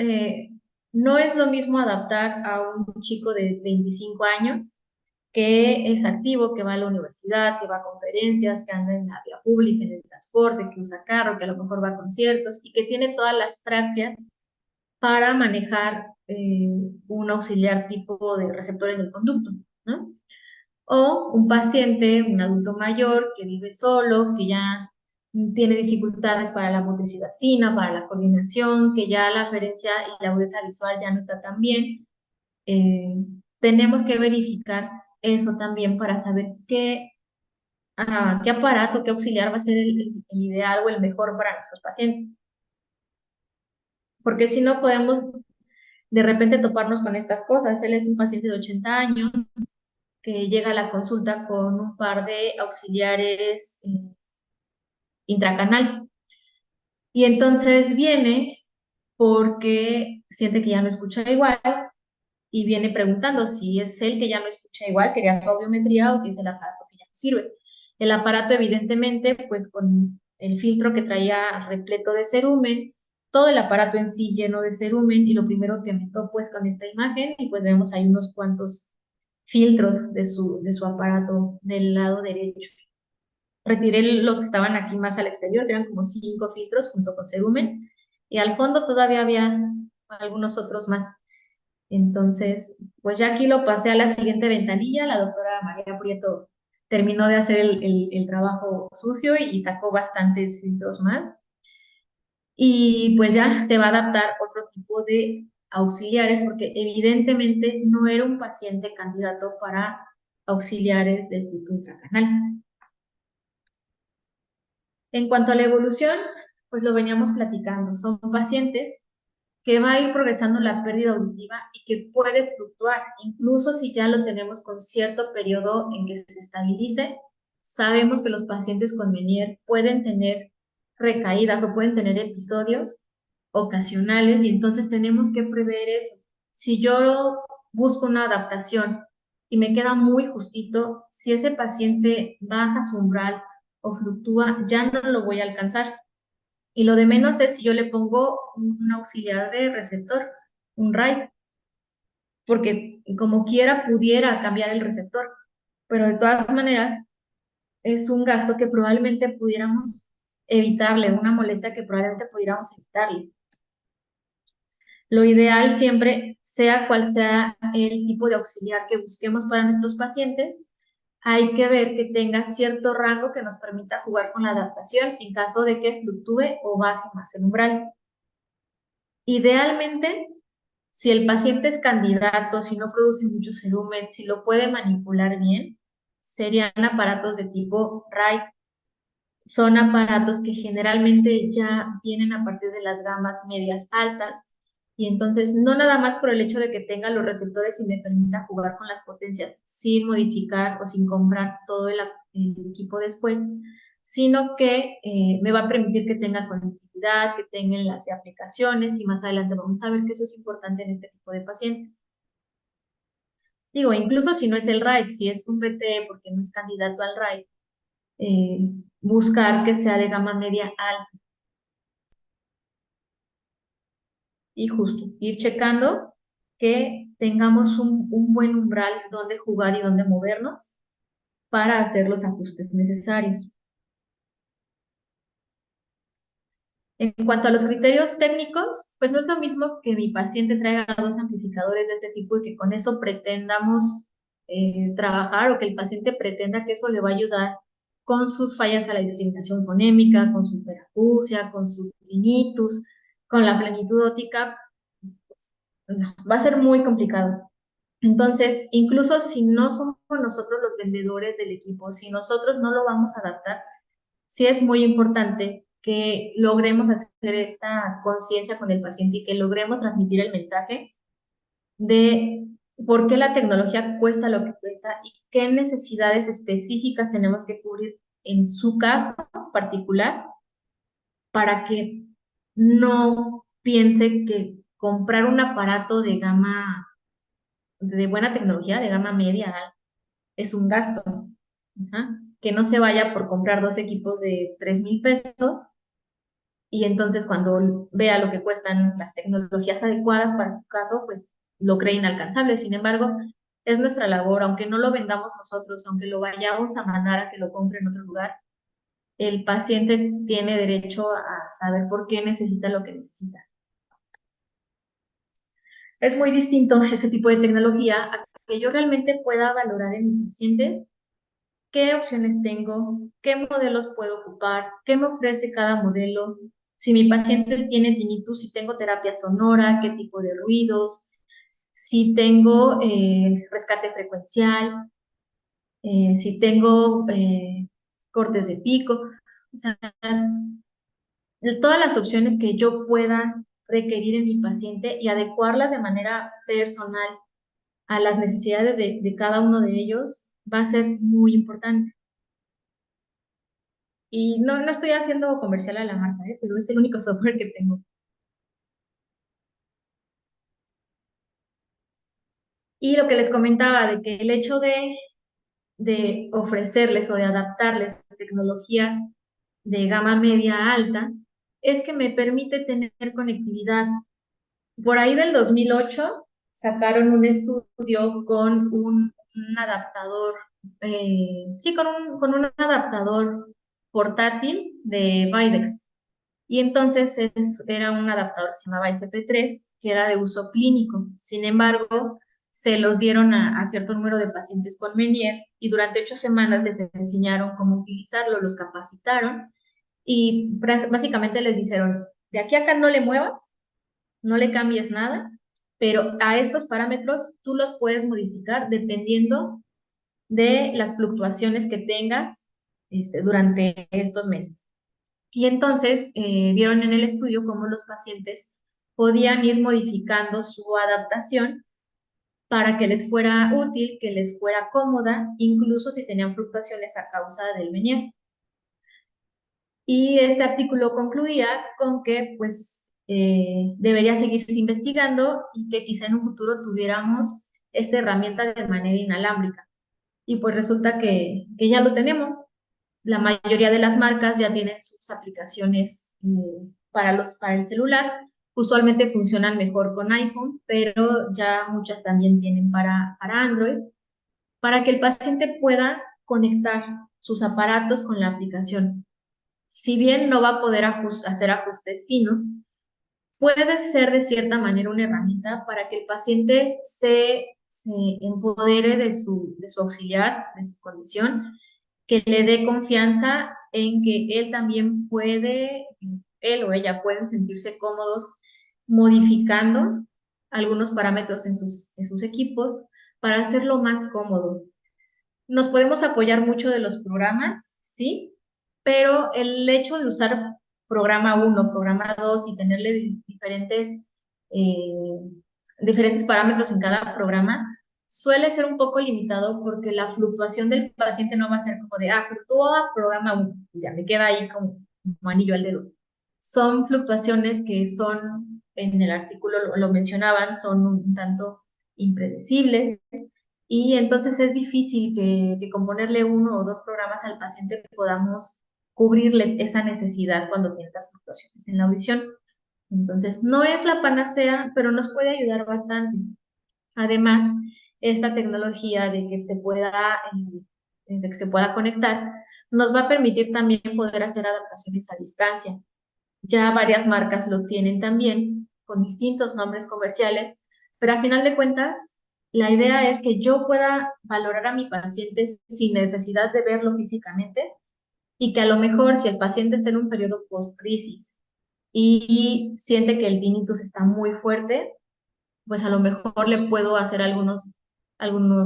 no es lo mismo adaptar a un chico de 25 años que es activo, que va a la universidad, que va a conferencias, que anda en la vía pública, en el transporte, que usa carro, que a lo mejor va a conciertos y que tiene todas las praxias para manejar un auxiliar tipo de receptor en el conducto, ¿no? O un paciente, un adulto mayor que vive solo, que ya tiene dificultades para la motricidad fina, para la coordinación, que ya la aferencia y la agudeza visual ya no está tan bien. Tenemos que verificar eso también para saber qué aparato, qué auxiliar va a ser el ideal o el mejor para nuestros pacientes. Porque si no podemos de repente toparnos con estas cosas. Él es un paciente de 80 años que llega a la consulta con un par de auxiliares intracanal. Y entonces viene porque siente que ya no escucha igual y viene preguntando si es él que ya no escucha igual, quería su audiometría o si es el aparato que ya no sirve. El aparato evidentemente pues con el filtro que traía repleto de cerumen, todo el aparato en sí lleno de cerumen y lo primero que me topo es con esta imagen y pues vemos ahí unos cuantos filtros de su aparato del lado derecho. Retiré los que estaban aquí más al exterior, que eran como 5 filtros junto con cerumen, y al fondo todavía había algunos otros más. Entonces, pues ya aquí lo pasé a la siguiente ventanilla, la doctora María Prieto terminó de hacer el trabajo sucio y sacó bastantes filtros más. Y pues ya se va a adaptar otro tipo de auxiliares porque evidentemente no era un paciente candidato para auxiliares del tipo intracanal. En cuanto a la evolución, pues lo veníamos platicando. Son pacientes que va a ir progresando la pérdida auditiva y que puede fluctuar, incluso si ya lo tenemos con cierto periodo en que se estabilice. Sabemos que los pacientes con Meniere pueden tener recaídas o pueden tener episodios ocasionales y entonces tenemos que prever eso. Si yo busco una adaptación y me queda muy justito, si ese paciente baja su umbral o fluctúa, ya no lo voy a alcanzar. Y lo de menos es si yo le pongo un auxiliar de receptor, un RAID, porque como quiera pudiera cambiar el receptor, pero de todas maneras es un gasto que probablemente pudiéramos evitarle, una molestia que probablemente pudiéramos evitarle. Lo ideal siempre, sea cual sea el tipo de auxiliar que busquemos para nuestros pacientes, hay que ver que tenga cierto rango que nos permita jugar con la adaptación en caso de que fluctúe o baje más el umbral. Idealmente, si el paciente es candidato, si no produce mucho cerumen, si lo puede manipular bien, serían aparatos de tipo RAID. Son aparatos que generalmente ya vienen a partir de las gamas medias altas y entonces no nada más por el hecho de que tenga los receptores y me permita jugar con las potencias sin modificar o sin comprar todo el equipo después, sino que me va a permitir que tenga conectividad, que tenga enlace a aplicaciones y más adelante vamos a ver que eso es importante en este tipo de pacientes. Digo, incluso si no es el RAID, si es un BTE porque no es candidato al RAID, buscar que sea de gama media alta y justo ir checando que tengamos un buen umbral donde jugar y donde movernos para hacer los ajustes necesarios. En cuanto a los criterios técnicos, pues no es lo mismo que mi paciente traiga 2 amplificadores de este tipo y que con eso pretendamos trabajar o que el paciente pretenda que eso le va a ayudar con sus fallas a la discriminación fonémica, con su hiperacusia, con su tinnitus, con la plenitud óptica, no, va a ser muy complicado. Entonces, incluso si no somos nosotros los vendedores del equipo, si nosotros no lo vamos a adaptar, sí es muy importante que logremos hacer esta conciencia con el paciente y que logremos transmitir el mensaje de por qué la tecnología cuesta lo que cuesta y qué necesidades específicas tenemos que cubrir en su caso particular para que no piense que comprar un aparato de gama, de buena tecnología, de gama media, es un gasto. Ajá. Que no se vaya por comprar 2 equipos de 3,000 pesos y entonces cuando vea lo que cuestan las tecnologías adecuadas para su caso, pues lo cree inalcanzable. Sin embargo, es nuestra labor, aunque no lo vendamos nosotros, aunque lo vayamos a mandar a que lo compre en otro lugar, el paciente tiene derecho a saber por qué necesita lo que necesita. Es muy distinto ese tipo de tecnología a que yo realmente pueda valorar en mis pacientes qué opciones tengo, qué modelos puedo ocupar, qué me ofrece cada modelo, si mi paciente tiene tinnitus, si tengo terapia sonora, qué tipo de ruidos, si tengo rescate frecuencial, si tengo cortes de pico, o sea, de todas las opciones que yo pueda requerir en mi paciente y adecuarlas de manera personal a las necesidades de cada uno de ellos va a ser muy importante. Y no estoy haciendo comercial a la marca, pero es el único software que tengo. Y lo que les comentaba de que el hecho de ofrecerles o de adaptarles tecnologías de gama media alta es que me permite tener conectividad. Por ahí del 2008 sacaron un estudio con un adaptador, sí, con un adaptador portátil de Videx. Y entonces era un adaptador que se llamaba SP3, que era de uso clínico. Sin embargo, se los dieron a cierto número de pacientes con Meniere y durante 8 semanas les enseñaron cómo utilizarlo, los capacitaron y básicamente les dijeron, de aquí a acá no le muevas, no le cambies nada, pero a estos parámetros tú los puedes modificar dependiendo de las fluctuaciones que tengas durante estos meses. Y entonces vieron en el estudio cómo los pacientes podían ir modificando su adaptación para que les fuera útil, que les fuera cómoda, incluso si tenían fluctuaciones a causa del Meniere. Y este artículo concluía con que pues debería seguirse investigando y que quizá en un futuro tuviéramos esta herramienta de manera inalámbrica. Y pues resulta que ya lo tenemos. La mayoría de las marcas ya tienen sus aplicaciones para el celular. Usualmente funcionan mejor con iPhone, pero ya muchas también tienen para Android, para que el paciente pueda conectar sus aparatos con la aplicación. Si bien no va a poder hacer ajustes finos, puede ser de cierta manera una herramienta para que el paciente se empodere de su auxiliar, de su condición, que le dé confianza en que él también puede, él o ella pueden sentirse cómodos modificando algunos parámetros en sus equipos para hacerlo más cómodo. Nos podemos apoyar mucho de los programas, ¿sí? Pero el hecho de usar programa 1, programa 2 y tenerle eh, diferentes parámetros en cada programa, suele ser un poco limitado porque la fluctuación del paciente no va a ser como de, fluctúa programa 1, ya me queda ahí como anillo al dedo. Son fluctuaciones que son, en el artículo lo mencionaban, son un tanto impredecibles, y entonces es difícil que con ponerle 1 o 2 programas al paciente podamos cubrirle esa necesidad cuando tiene las fluctuaciones en la audición. Entonces, no es la panacea, pero nos puede ayudar bastante. Además, esta tecnología de que se pueda conectar, nos va a permitir también poder hacer adaptaciones a distancia. Ya varias marcas lo tienen también, con distintos nombres comerciales, pero a final de cuentas, la idea es que yo pueda valorar a mi paciente sin necesidad de verlo físicamente y que a lo mejor si el paciente está en un periodo post-crisis y siente que el tinnitus está muy fuerte, pues a lo mejor le puedo hacer algunas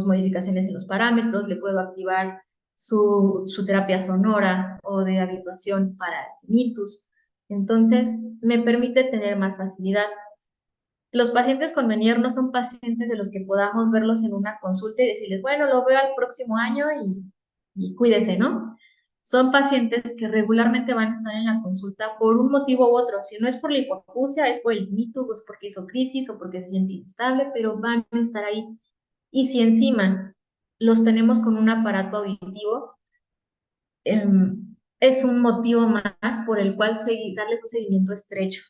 modificaciones en los parámetros, le puedo activar su terapia sonora o de habituación para el tinnitus. Entonces, me permite tener más facilidad. Los pacientes con Menier no son pacientes de los que podamos verlos en una consulta y decirles, bueno, lo veo al próximo año y cuídese, ¿no? Son pacientes que regularmente van a estar en la consulta por un motivo u otro. Si no es por la hipoacusia, es por el tinnitus, es porque hizo crisis o porque se siente inestable, pero van a estar ahí. Y si encima los tenemos con un aparato auditivo, es un motivo más por el cual darles un seguimiento estrecho.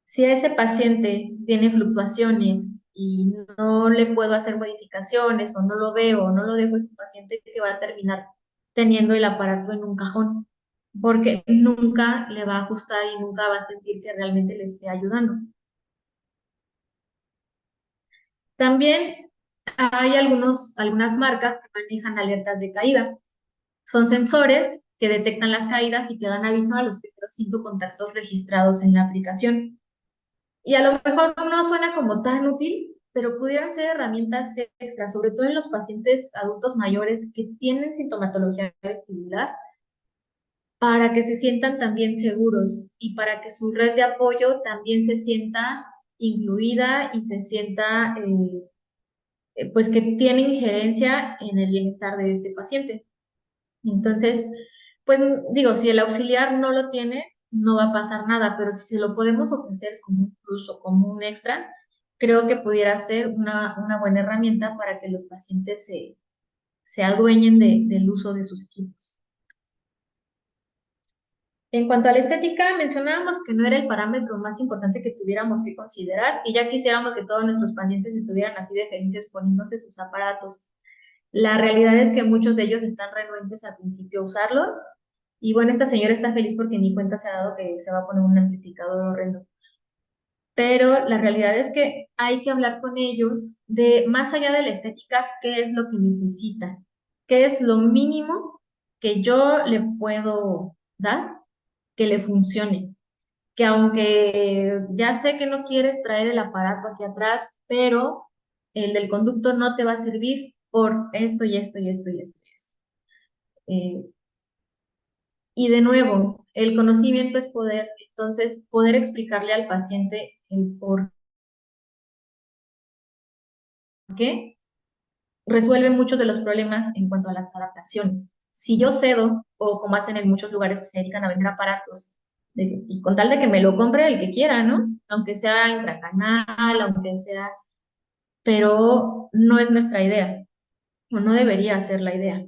Si a ese paciente tiene fluctuaciones y no le puedo hacer modificaciones o no lo veo o no lo dejo, es un paciente que va a terminar teniendo el aparato en un cajón porque nunca le va a ajustar y nunca va a sentir que realmente le esté ayudando. También hay algunas marcas que manejan alertas de caída. Son sensores que detectan las caídas y que dan aviso a los primeros 5 contactos registrados en la aplicación. Y a lo mejor no suena como tan útil, pero pudieran ser herramientas extras, sobre todo en los pacientes adultos mayores que tienen sintomatología vestibular, para que se sientan también seguros y para que su red de apoyo también se sienta incluida y se sienta pues que tiene injerencia en el bienestar de este paciente. Entonces, pues digo, si el auxiliar no lo tiene, no va a pasar nada, pero si se lo podemos ofrecer como un plus o como un extra, creo que pudiera ser una buena herramienta para que los pacientes se adueñen del uso de sus equipos. En cuanto a la estética, mencionábamos que no era el parámetro más importante que tuviéramos que considerar y ya quisiéramos que todos nuestros pacientes estuvieran así de felices poniéndose sus aparatos. La realidad es que muchos de ellos están renuentes al principio a usarlos. Y bueno, esta señora está feliz porque ni cuenta se ha dado que se va a poner un amplificador horrendo. Pero la realidad es que hay que hablar con ellos de, más allá de la estética, qué es lo que necesitan, qué es lo mínimo que yo le puedo dar que le funcione. Que aunque ya sé que no quieres traer el aparato aquí atrás, pero el del conducto no te va a servir por esto y esto y esto y esto y esto. Y de nuevo, el conocimiento es poder, entonces poder explicarle al paciente el por qué resuelve muchos de los problemas en cuanto a las adaptaciones. Si yo cedo, o como hacen en muchos lugares que se dedican a vender aparatos, pues, con tal de que me lo compre el que quiera, ¿no? Aunque sea intracanal, aunque sea, pero no es nuestra idea, o no debería ser la idea.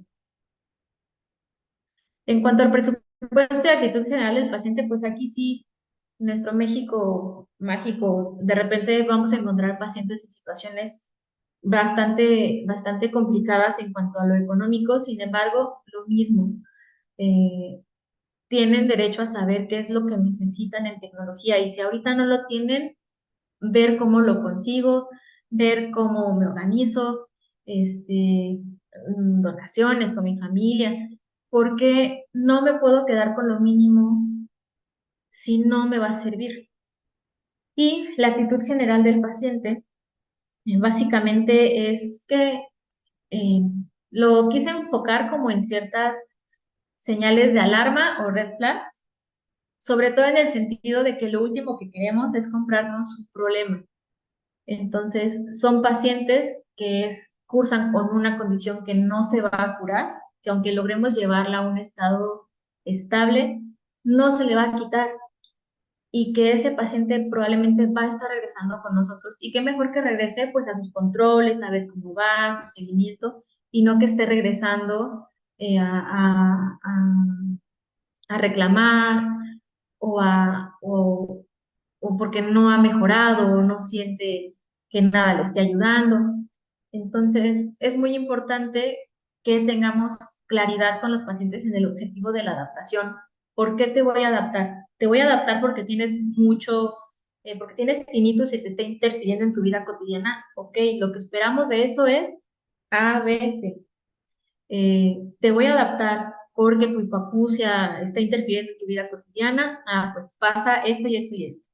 En cuanto al presupuesto y actitud general del paciente, pues aquí sí, nuestro México mágico, de repente vamos a encontrar pacientes en situaciones bastante complicadas en cuanto a lo económico. Sin embargo, lo mismo, eh, tienen derecho a saber qué es lo que necesitan en tecnología, y si ahorita no lo tienen, ver cómo lo consigo, ver cómo me organizo, donaciones con mi familia, porque no me puedo quedar con lo mínimo si no me va a servir. Y la actitud general del paciente, básicamente es que eh, lo quise enfocar como en ciertas señales de alarma o red flags, sobre todo en el sentido de que lo último que queremos es comprarnos un problema. Entonces, son pacientes que cursan con una condición que no se va a curar, que aunque logremos llevarla a un estado estable, no se le va a quitar, y que ese paciente probablemente va a estar regresando con nosotros, y qué mejor que regrese pues a sus controles, a ver cómo va, su seguimiento, y no que esté regresando a reclamar o porque no ha mejorado o no siente que nada le esté ayudando. Entonces, es muy importante que tengamos claridad con los pacientes en el objetivo de la adaptación. ¿Por qué te voy a adaptar? Te voy a adaptar porque porque tienes tinnitus y te está interfiriendo en tu vida cotidiana. Ok, lo que esperamos de eso es A, B, C. Te voy a adaptar porque tu hipoacusia está interfiriendo en tu vida cotidiana. Pues pasa esto y esto y esto.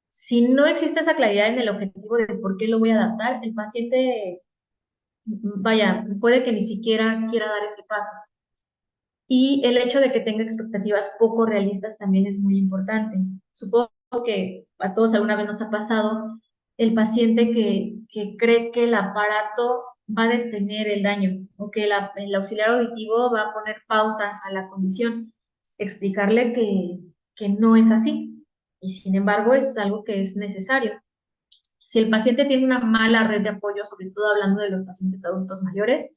Si no existe esa claridad en el objetivo de por qué lo voy a adaptar, el paciente, vaya, puede que ni siquiera quiera dar ese paso. Y el hecho de que tenga expectativas poco realistas también es muy importante. Supongo que a todos alguna vez nos ha pasado el paciente que cree que el aparato va a detener el daño, o que el auxiliar auditivo va a poner pausa a la condición. Explicarle que no es así, y sin embargo es algo que es necesario. Si el paciente tiene una mala red de apoyo, sobre todo hablando de los pacientes adultos mayores,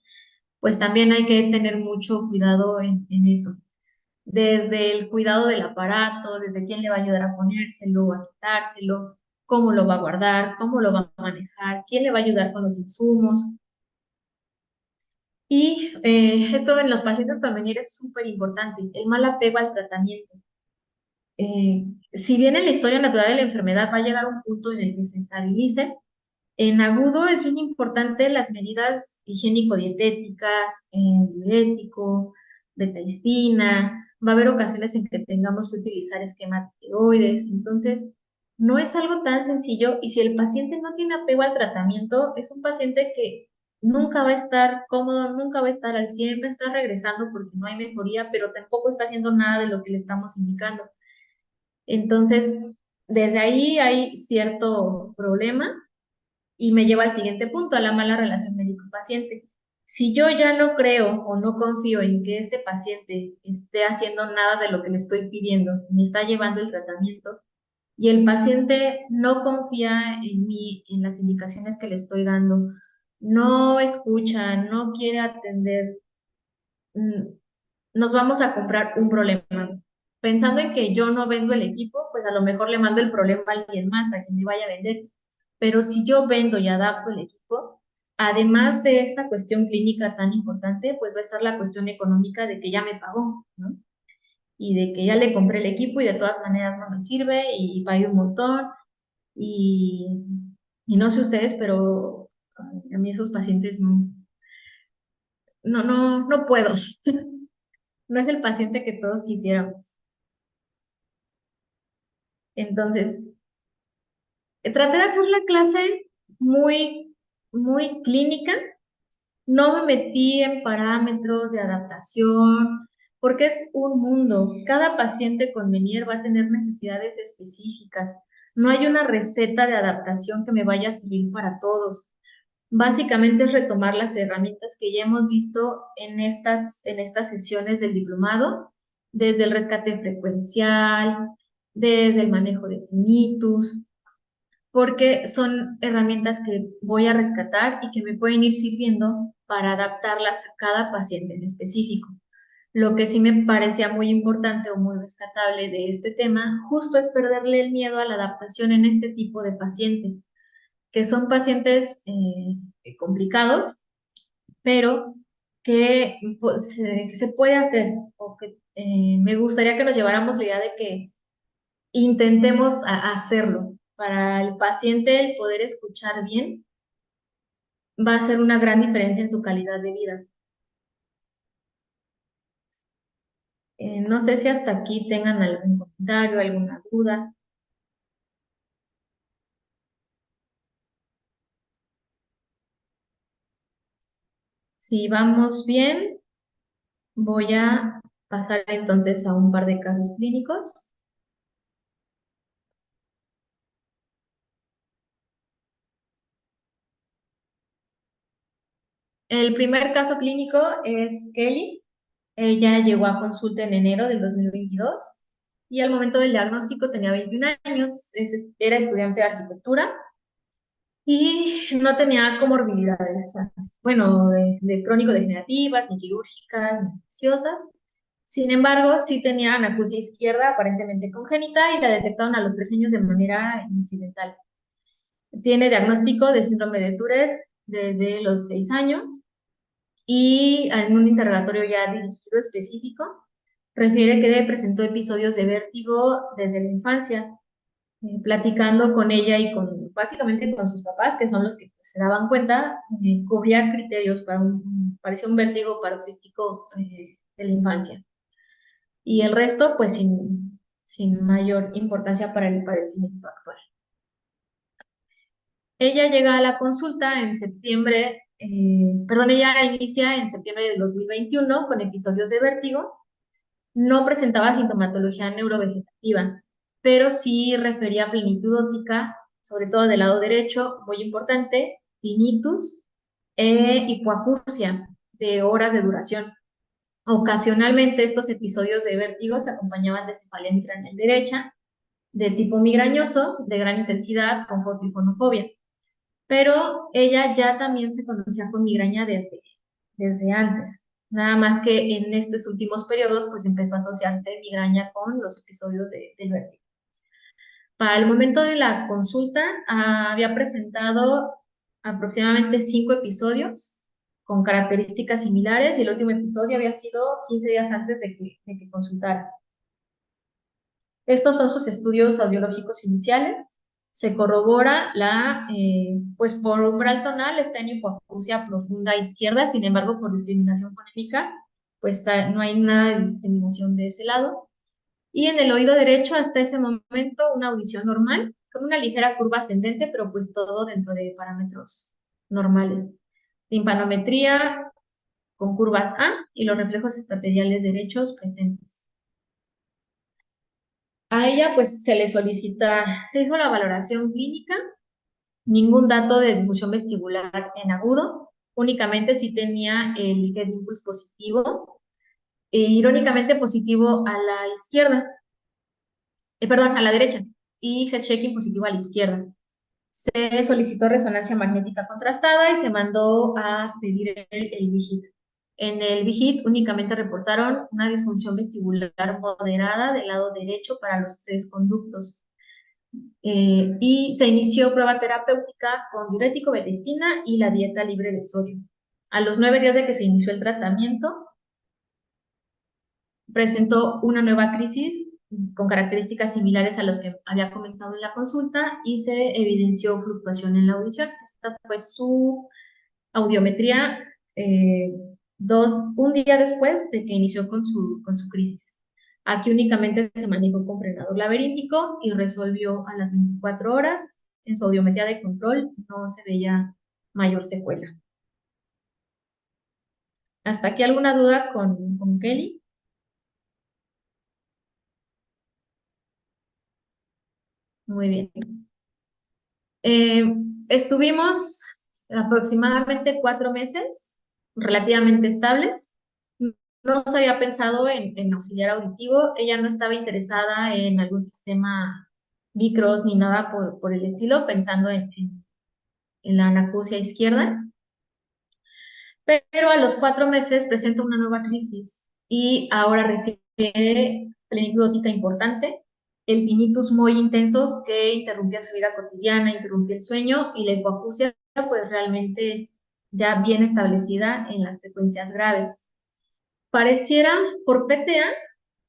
pues también hay que tener mucho cuidado en eso. Desde el cuidado del aparato, desde quién le va a ayudar a ponérselo, a quitárselo, cómo lo va a guardar, cómo lo va a manejar, quién le va a ayudar con los insumos. Y esto en los pacientes con venir es súper importante, el mal apego al tratamiento. Si bien en la historia natural de la enfermedad va a llegar un punto en el que se estabilice, en agudo es bien importante las medidas higiénico-dietéticas, diurético, betaistina. Va a haber ocasiones en que tengamos que utilizar esquemas de esteroides. Entonces, no es algo tan sencillo, y si el paciente no tiene apego al tratamiento, es un paciente que nunca va a estar cómodo, nunca va a estar al 100, va a estar regresando porque no hay mejoría, pero tampoco está haciendo nada de lo que le estamos indicando. Entonces, desde ahí hay cierto problema, y me lleva al siguiente punto, a la mala relación médico-paciente. Si yo ya no creo o no confío en que este paciente esté haciendo nada de lo que le estoy pidiendo, me está llevando el tratamiento, y el paciente no confía en mí, en las indicaciones que le estoy dando, no escucha, no quiere atender, mm, nos vamos a comprar un problema. Pensando en que yo no vendo el equipo, pues a lo mejor le mando el problema a alguien más, a quien me vaya a vender. Pero si yo vendo y adapto el equipo, además de esta cuestión clínica tan importante, pues va a estar la cuestión económica de que ya me pagó, ¿no? Y de que ya le compré el equipo y de todas maneras no me sirve y pagué un montón. Y, y no sé ustedes, pero a mí esos pacientes no puedo. No es el paciente que todos quisiéramos. Entonces, traté de hacer la clase muy clínica. No me metí en parámetros de adaptación, porque es un mundo. Cada paciente con Menier va a tener necesidades específicas. No hay una receta de adaptación que me vaya a servir para todos. Básicamente es retomar las herramientas que ya hemos visto en estas sesiones del diplomado, desde el rescate frecuencial, desde el manejo de tinnitus, porque son herramientas que voy a rescatar y que me pueden ir sirviendo para adaptarlas a cada paciente en específico. Lo que sí me parecía muy importante o muy rescatable de este tema, justo es perderle el miedo a la adaptación en este tipo de pacientes, que son pacientes complicados, pero que, pues, que se puede hacer, o que me gustaría que nos lleváramos la idea de que intentemos hacerlo. Para el paciente el poder escuchar bien va a ser una gran diferencia en su calidad de vida. No sé si hasta aquí tengan algún comentario, alguna duda. Si vamos bien, voy a pasar entonces a un par de casos clínicos. El primer caso clínico es Kelly. Ella llegó a consulta en enero del 2022 y al momento del diagnóstico tenía 21 años, era estudiante de arquitectura y no tenía comorbilidades, bueno, de crónico-degenerativas, ni quirúrgicas, ni infecciosas. Sin embargo, sí tenía anacusia izquierda aparentemente congénita y la detectaron a los 3 años de manera incidental. Tiene diagnóstico de síndrome de Tourette desde los 6 años y en un interrogatorio ya dirigido específico, refiere que presentó episodios de vértigo desde la infancia. Platicando con ella y básicamente con sus papás, que son los que se daban cuenta, cubría criterios parecía un vértigo paroxístico de la infancia. Y el resto, pues sin mayor importancia para el padecimiento actual. Ella llega a la consulta en septiembre, ella inicia en septiembre del 2021 con episodios de vértigo. No presentaba sintomatología neurovegetativa, pero sí refería plenitud óptica, sobre todo del lado derecho, muy importante, tinnitus e hipoacusia de horas de duración. Ocasionalmente estos episodios de vértigo se acompañaban de cefalea migraña derecha, de tipo migrañoso, de gran intensidad, con fotofonofobia. Pero ella ya también se conocía con migraña desde antes. Nada más que en estos últimos periodos, pues empezó a asociarse migraña con los episodios del vértigo. Para el momento de la consulta, había presentado aproximadamente 5 episodios con características similares y el último episodio había sido 15 días antes de que consultara. Estos son sus estudios audiológicos iniciales. Se corrobora pues por umbral tonal está en hipoacusia profunda izquierda, sin embargo, por discriminación fonémica, pues no hay nada de discriminación de ese lado. Y en el oído derecho, hasta ese momento, una audición normal, con una ligera curva ascendente, pero pues todo dentro de parámetros normales. Timpanometría con curvas A y los reflejos estapediales derechos presentes. A ella pues se hizo la valoración clínica, ningún dato de disfunción vestibular en agudo, únicamente sí tenía el head impulse positivo, irónicamente positivo a la izquierda, a la derecha, y head shaking positivo a la izquierda. Se solicitó resonancia magnética contrastada y se mandó a pedir el VIGIT. En el VIGIT únicamente reportaron una disfunción vestibular moderada del lado derecho para los 3 conductos. Y se inició prueba terapéutica con diurético, betestina y la dieta libre de sodio. A los 9 días de que se inició el tratamiento, presentó una nueva crisis con características similares a las que había comentado en la consulta y se evidenció fluctuación en la audición. Esta fue su audiometría un día después de que inició con su crisis. Aquí únicamente se manejó con frenador laberíntico y resolvió a las 24 horas. En su audiometría de control no se veía mayor secuela. ¿Hasta aquí alguna duda con Kelly? Muy bien. Estuvimos aproximadamente 4 meses, relativamente estables. No se había pensado en auxiliar auditivo. Ella no estaba interesada en algún sistema Bicross ni nada por el estilo, pensando en la anacusia izquierda. Pero a los 4 meses presenta una nueva crisis y ahora refiere plenitud óptica importante, el tinnitus muy intenso que interrumpía su vida cotidiana, interrumpía el sueño y la hipoacusia pues realmente ya bien establecida en las frecuencias graves. Pareciera, por PTA,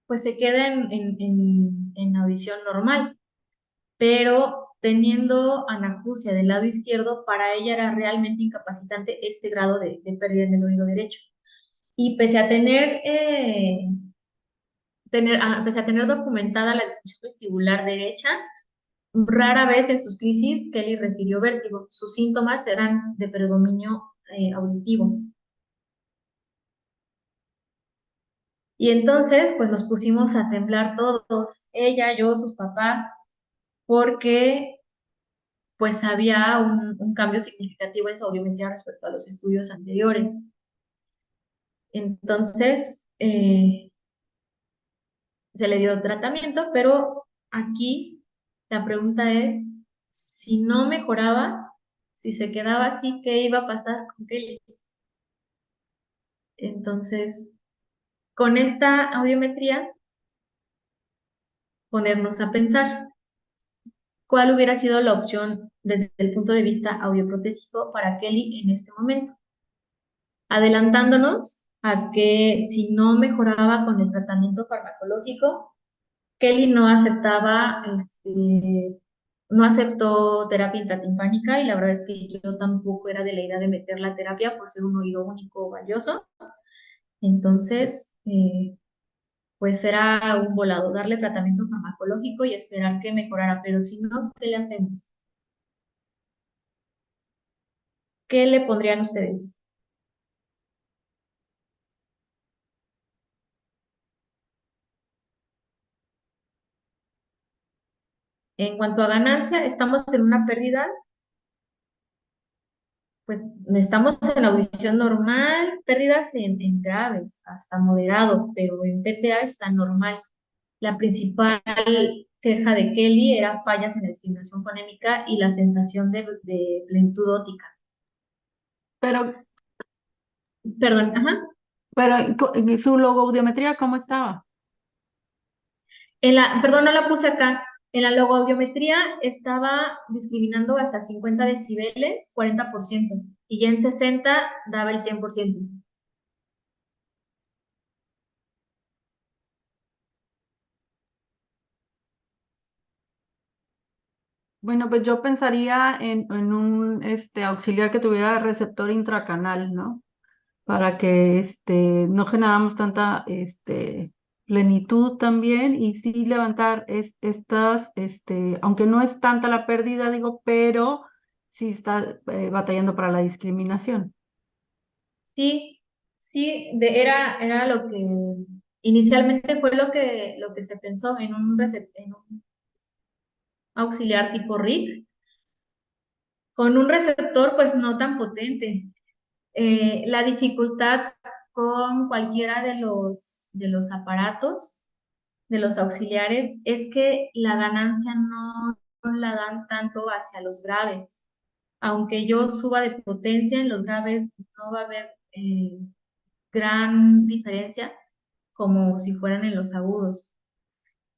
pues se queda en audición normal, pero teniendo anacusia del lado izquierdo, para ella era realmente incapacitante este grado de pérdida en el oído derecho. Y pese a tener documentada la disfunción vestibular derecha, rara vez en sus crisis Kelly refirió vértigo. Sus síntomas eran de predominio auditivo. Y entonces, pues nos pusimos a temblar todos, ella, yo, sus papás, porque pues había un cambio significativo en su audiometría respecto a los estudios anteriores. Entonces, se le dio tratamiento, pero aquí la pregunta es, si no mejoraba, si se quedaba así, ¿qué iba a pasar con Kelly? Entonces, con esta audiometría, ponernos a pensar cuál hubiera sido la opción desde el punto de vista audioprotésico para Kelly en este momento, adelantándonos a que si no mejoraba con el tratamiento farmacológico, Kelly no aceptó terapia intratimpánica y la verdad es que yo tampoco era de la idea de meter la terapia por ser un oído único valioso. Entonces, pues era un volado, darle tratamiento farmacológico y esperar que mejorara, pero si no, ¿qué le hacemos? ¿Qué le pondrían ustedes? En cuanto a ganancia, estamos en una pérdida, pues estamos en audición normal, pérdidas en graves, hasta moderado, pero en PTA está normal. La principal queja de Kelly era fallas en la discriminación fonémica y la sensación de plenitud óptica. Pero, Perdón, ajá. pero ¿y su logoaudiometría cómo estaba? Perdón, no la puse acá. En la logoaudiometría estaba discriminando hasta 50 decibeles, 40%, y ya en 60 daba el 100%. Bueno, pues yo pensaría en un auxiliar que tuviera receptor intracanal, ¿no? Para que no generáramos tanta plenitud también y sí levantar aunque no es tanta la pérdida, digo, pero sí está batallando para la discriminación. Sí, sí, era lo que inicialmente fue lo que se pensó en un auxiliar tipo RIC, con un receptor pues no tan potente. La dificultad con cualquiera de los aparatos, de los auxiliares, es que la ganancia no la dan tanto hacia los graves. Aunque yo suba de potencia en los graves, no va a haber gran diferencia como si fueran en los agudos.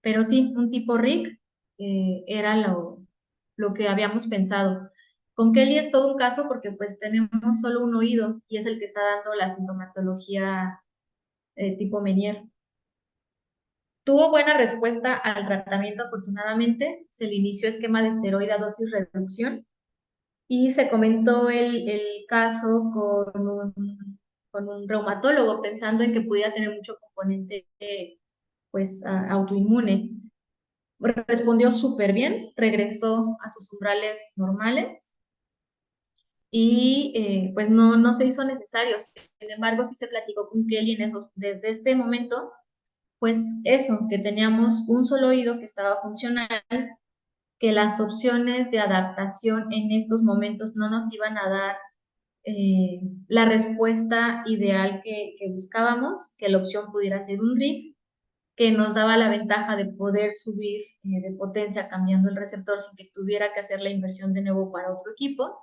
Pero sí, un tipo RIC era lo que habíamos pensado. Con Kelly es todo un caso porque pues tenemos solo un oído y es el que está dando la sintomatología tipo Menier. Tuvo buena respuesta al tratamiento, afortunadamente. Se le inició esquema de esteroide a dosis reducción y se comentó el caso con un reumatólogo pensando en que pudiera tener mucho componente pues autoinmune. Respondió súper bien, regresó a sus umbrales normales y pues no se hizo necesario. Sin embargo, sí se platicó con Kelly desde este momento, pues eso, que teníamos un solo oído que estaba funcional, que las opciones de adaptación en estos momentos no nos iban a dar la respuesta ideal que buscábamos, que la opción pudiera ser un RIC, que nos daba la ventaja de poder subir de potencia cambiando el receptor sin que tuviera que hacer la inversión de nuevo para otro equipo,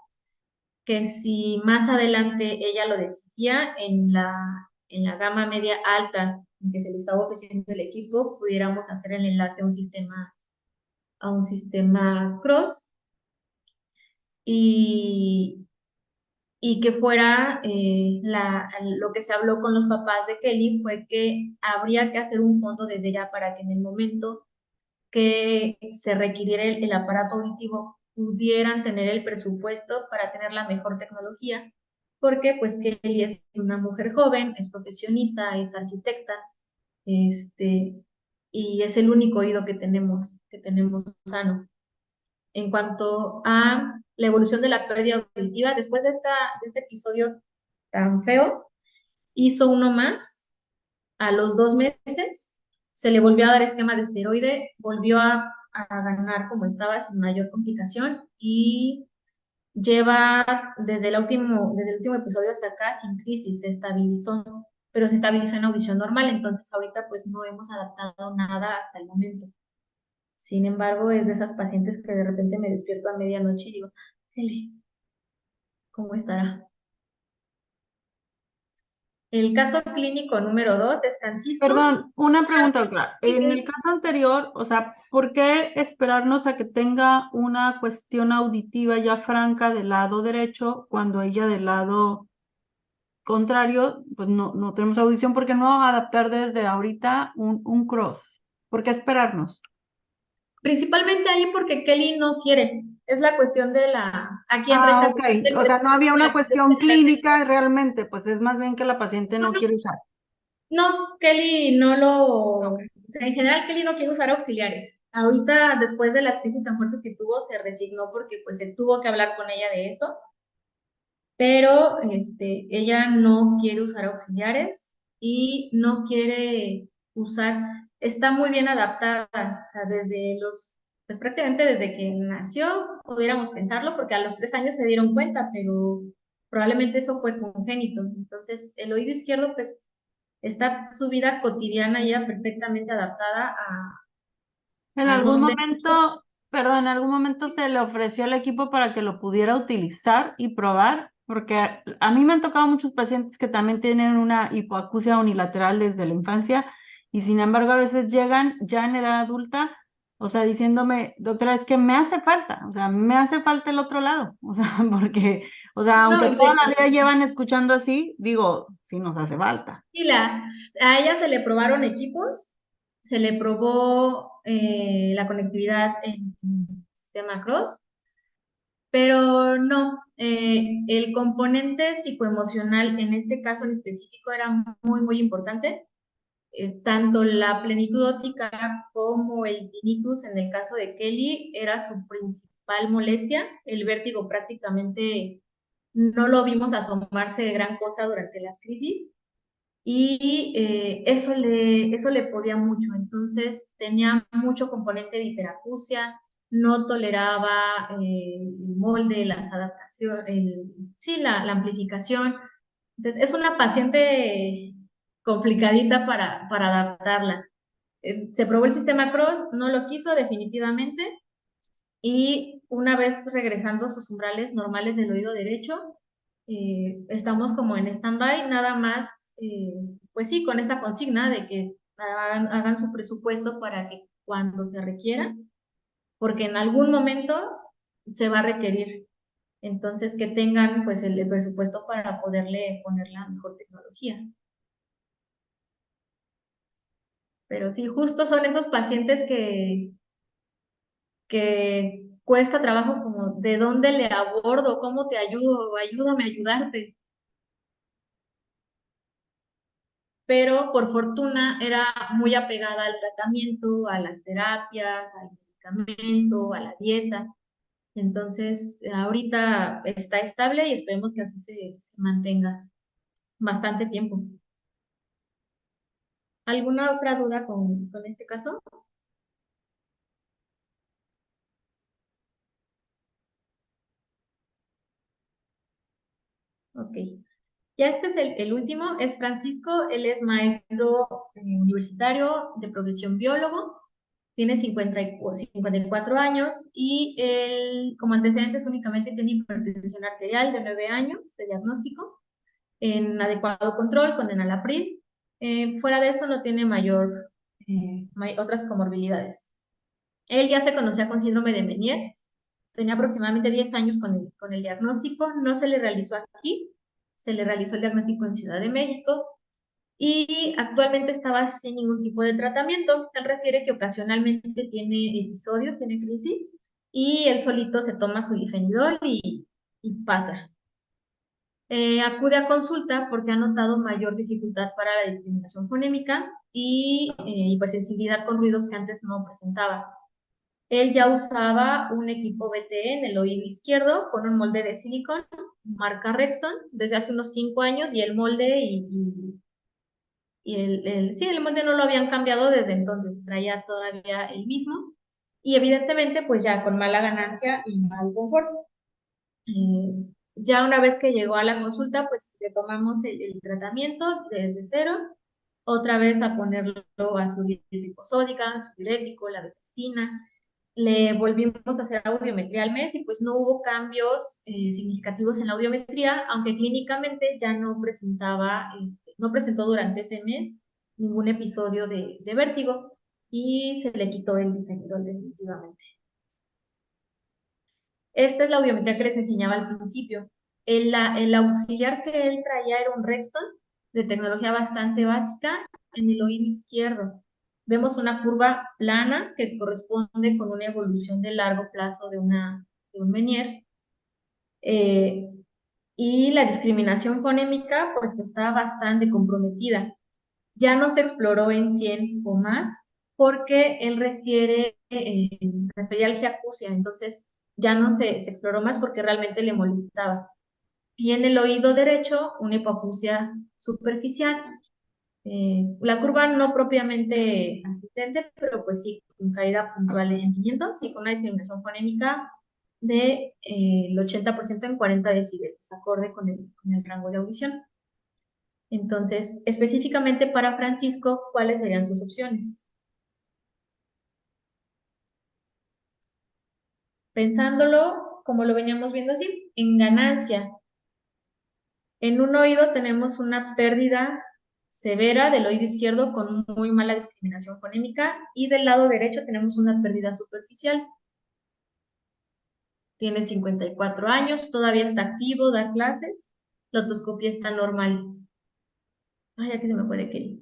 que si más adelante ella lo decidía en la gama media alta en que se le estaba ofreciendo el equipo, pudiéramos hacer el enlace a un sistema cross y, y que fuera lo que se habló con los papás de Kelly fue que habría que hacer un fondo desde ya para que en el momento que se requiriera el aparato auditivo pudieran tener el presupuesto para tener la mejor tecnología, porque pues Kelly es una mujer joven, es profesionista, es arquitecta, y es el único oído que tenemos sano. En cuanto a la evolución de la pérdida auditiva, después de este episodio tan feo, hizo uno más a los 2 meses, se le volvió a dar esquema de esteroide, volvió a ganar como estaba sin mayor complicación y lleva desde el último episodio hasta acá sin crisis, se estabilizó, pero se estabilizó en audición normal, entonces ahorita pues no hemos adaptado nada hasta el momento. Sin embargo, es de esas pacientes que de repente me despierto a medianoche y digo, Eli, ¿cómo estará? El caso clínico número 2 es Francisco. Perdón, una pregunta, doctora. En el caso anterior, o sea, ¿por qué esperarnos a que tenga una cuestión auditiva ya franca del lado derecho cuando ella del lado contrario, pues no tenemos audición? ¿Por qué no adaptar desde ahorita un cross? ¿Por qué esperarnos? Principalmente ahí porque Kelly no quiere. Es la cuestión aquí entra esta Ok, cuestión del o sea, no había presupuesto y una la cuestión cuestión de la clínica tecnología. realmente, pues es más bien que la paciente no quiere usar. No, Kelly no o sea, en general Kelly no quiere usar auxiliares. Ahorita, después de las crisis tan fuertes que tuvo, se resignó porque pues se tuvo que hablar con ella de eso, pero ella no quiere usar auxiliares y no quiere usar, está muy bien adaptada, o sea, pues prácticamente desde que nació, pudiéramos pensarlo, porque a los 3 años se dieron cuenta, pero probablemente eso fue congénito. Entonces, el oído izquierdo, pues, está su vida cotidiana ya perfectamente adaptada En a algún donde... momento, perdón, en algún momento se le ofreció al equipo para que lo pudiera utilizar y probar, porque a mí me han tocado muchos pacientes que también tienen una hipoacusia unilateral desde la infancia y sin embargo a veces llegan ya en edad adulta, o sea, diciéndome, doctora, es que me hace falta, o sea, me hace falta el otro lado, o sea, porque, o sea, No, aunque toda la vida llevan escuchando así, digo, sí nos hace falta. y a ella se le probaron equipos, se le probó la conectividad en sistema Cross, pero no, el componente psicoemocional en este caso en específico era muy, muy importante. Tanto la plenitud óptica como el tinnitus en el caso de Kelly era su principal molestia. El vértigo prácticamente no lo vimos asomarse de gran cosa durante las crisis y eso le podía mucho. Entonces tenía mucho componente de hiperacusia, no toleraba el molde, las adaptaciones, sí, la amplificación. Entonces es una paciente complicadita para adaptarla. Se probó el sistema Cross, no lo quiso definitivamente y una vez regresando a sus umbrales normales del oído derecho, estamos como en stand-by, nada más, pues sí, con esa consigna de que hagan su presupuesto para que cuando se requiera, porque en algún momento se va a requerir. Entonces, que tengan pues el presupuesto para poderle poner la mejor tecnología. Pero sí, justo son esos pacientes que cuesta trabajo como de dónde le abordo, cómo te ayudo, ayúdame a ayudarte. Pero por fortuna era muy apegada al tratamiento, a las terapias, al medicamento, a la dieta. Entonces, ahorita está estable y esperemos que así se mantenga bastante tiempo. ¿Alguna otra duda con este caso? Ok. Ya este es el último, es Francisco, él es maestro universitario de profesión biólogo, tiene 54 años y él como antecedentes únicamente tiene hipertensión arterial de 9 años de diagnóstico, en adecuado control con enalapril. Fuera de eso no tiene otras comorbilidades. Él ya se conocía con síndrome de Meniere, tenía aproximadamente 10 años con el diagnóstico, no se le realizó aquí, se le realizó el diagnóstico en Ciudad de México y actualmente estaba sin ningún tipo de tratamiento. Él refiere que ocasionalmente tiene episodios, tiene crisis, y él solito se toma su difenidol y pasa. Acude a consulta porque ha notado mayor dificultad para la discriminación fonémica y hipersensibilidad con ruidos que antes no presentaba. Él ya usaba un equipo BTE en el oído izquierdo con un molde de silicón, marca Rexton, desde hace unos 5 años, y el molde sí, el molde no lo habían cambiado desde entonces, traía todavía el mismo, y evidentemente pues ya con mala ganancia y mal confort. Ya una vez que llegó a la consulta, pues le tomamos el tratamiento desde cero, otra vez a ponerlo a su liposódica, su diurético, la betestina. Le volvimos a hacer audiometría al mes y pues no hubo cambios significativos en la audiometría, aunque clínicamente ya no presentaba, no presentó durante ese mes ningún episodio de vértigo y se le quitó el difenidol definitivamente. Esta es la audiometría que les enseñaba al principio. El auxiliar que él traía era un Rexton de tecnología bastante básica en el oído izquierdo. Vemos una curva plana que corresponde con una evolución de largo plazo de un Menier. Y la discriminación fonémica, pues que está bastante comprometida. Ya no se exploró en 100 o más, porque él refería al giacusia, entonces ya no se exploró más porque realmente le molestaba. Y en el oído derecho, una hipoacusia superficial. La curva no propiamente ascendente, pero pues sí, con caída puntual en 500 y con una discriminación fonémica de el 80% en 40 decibeles, acorde con el rango de audición. Entonces, específicamente para Francisco, ¿cuáles serían sus opciones? Pensándolo, como lo veníamos viendo así, en ganancia. En un oído tenemos una pérdida severa del oído izquierdo con muy mala discriminación fonémica y del lado derecho tenemos una pérdida superficial. Tiene 54 años, todavía está activo, da clases, la otoscopia está normal. Ay, ya que se me puede querer.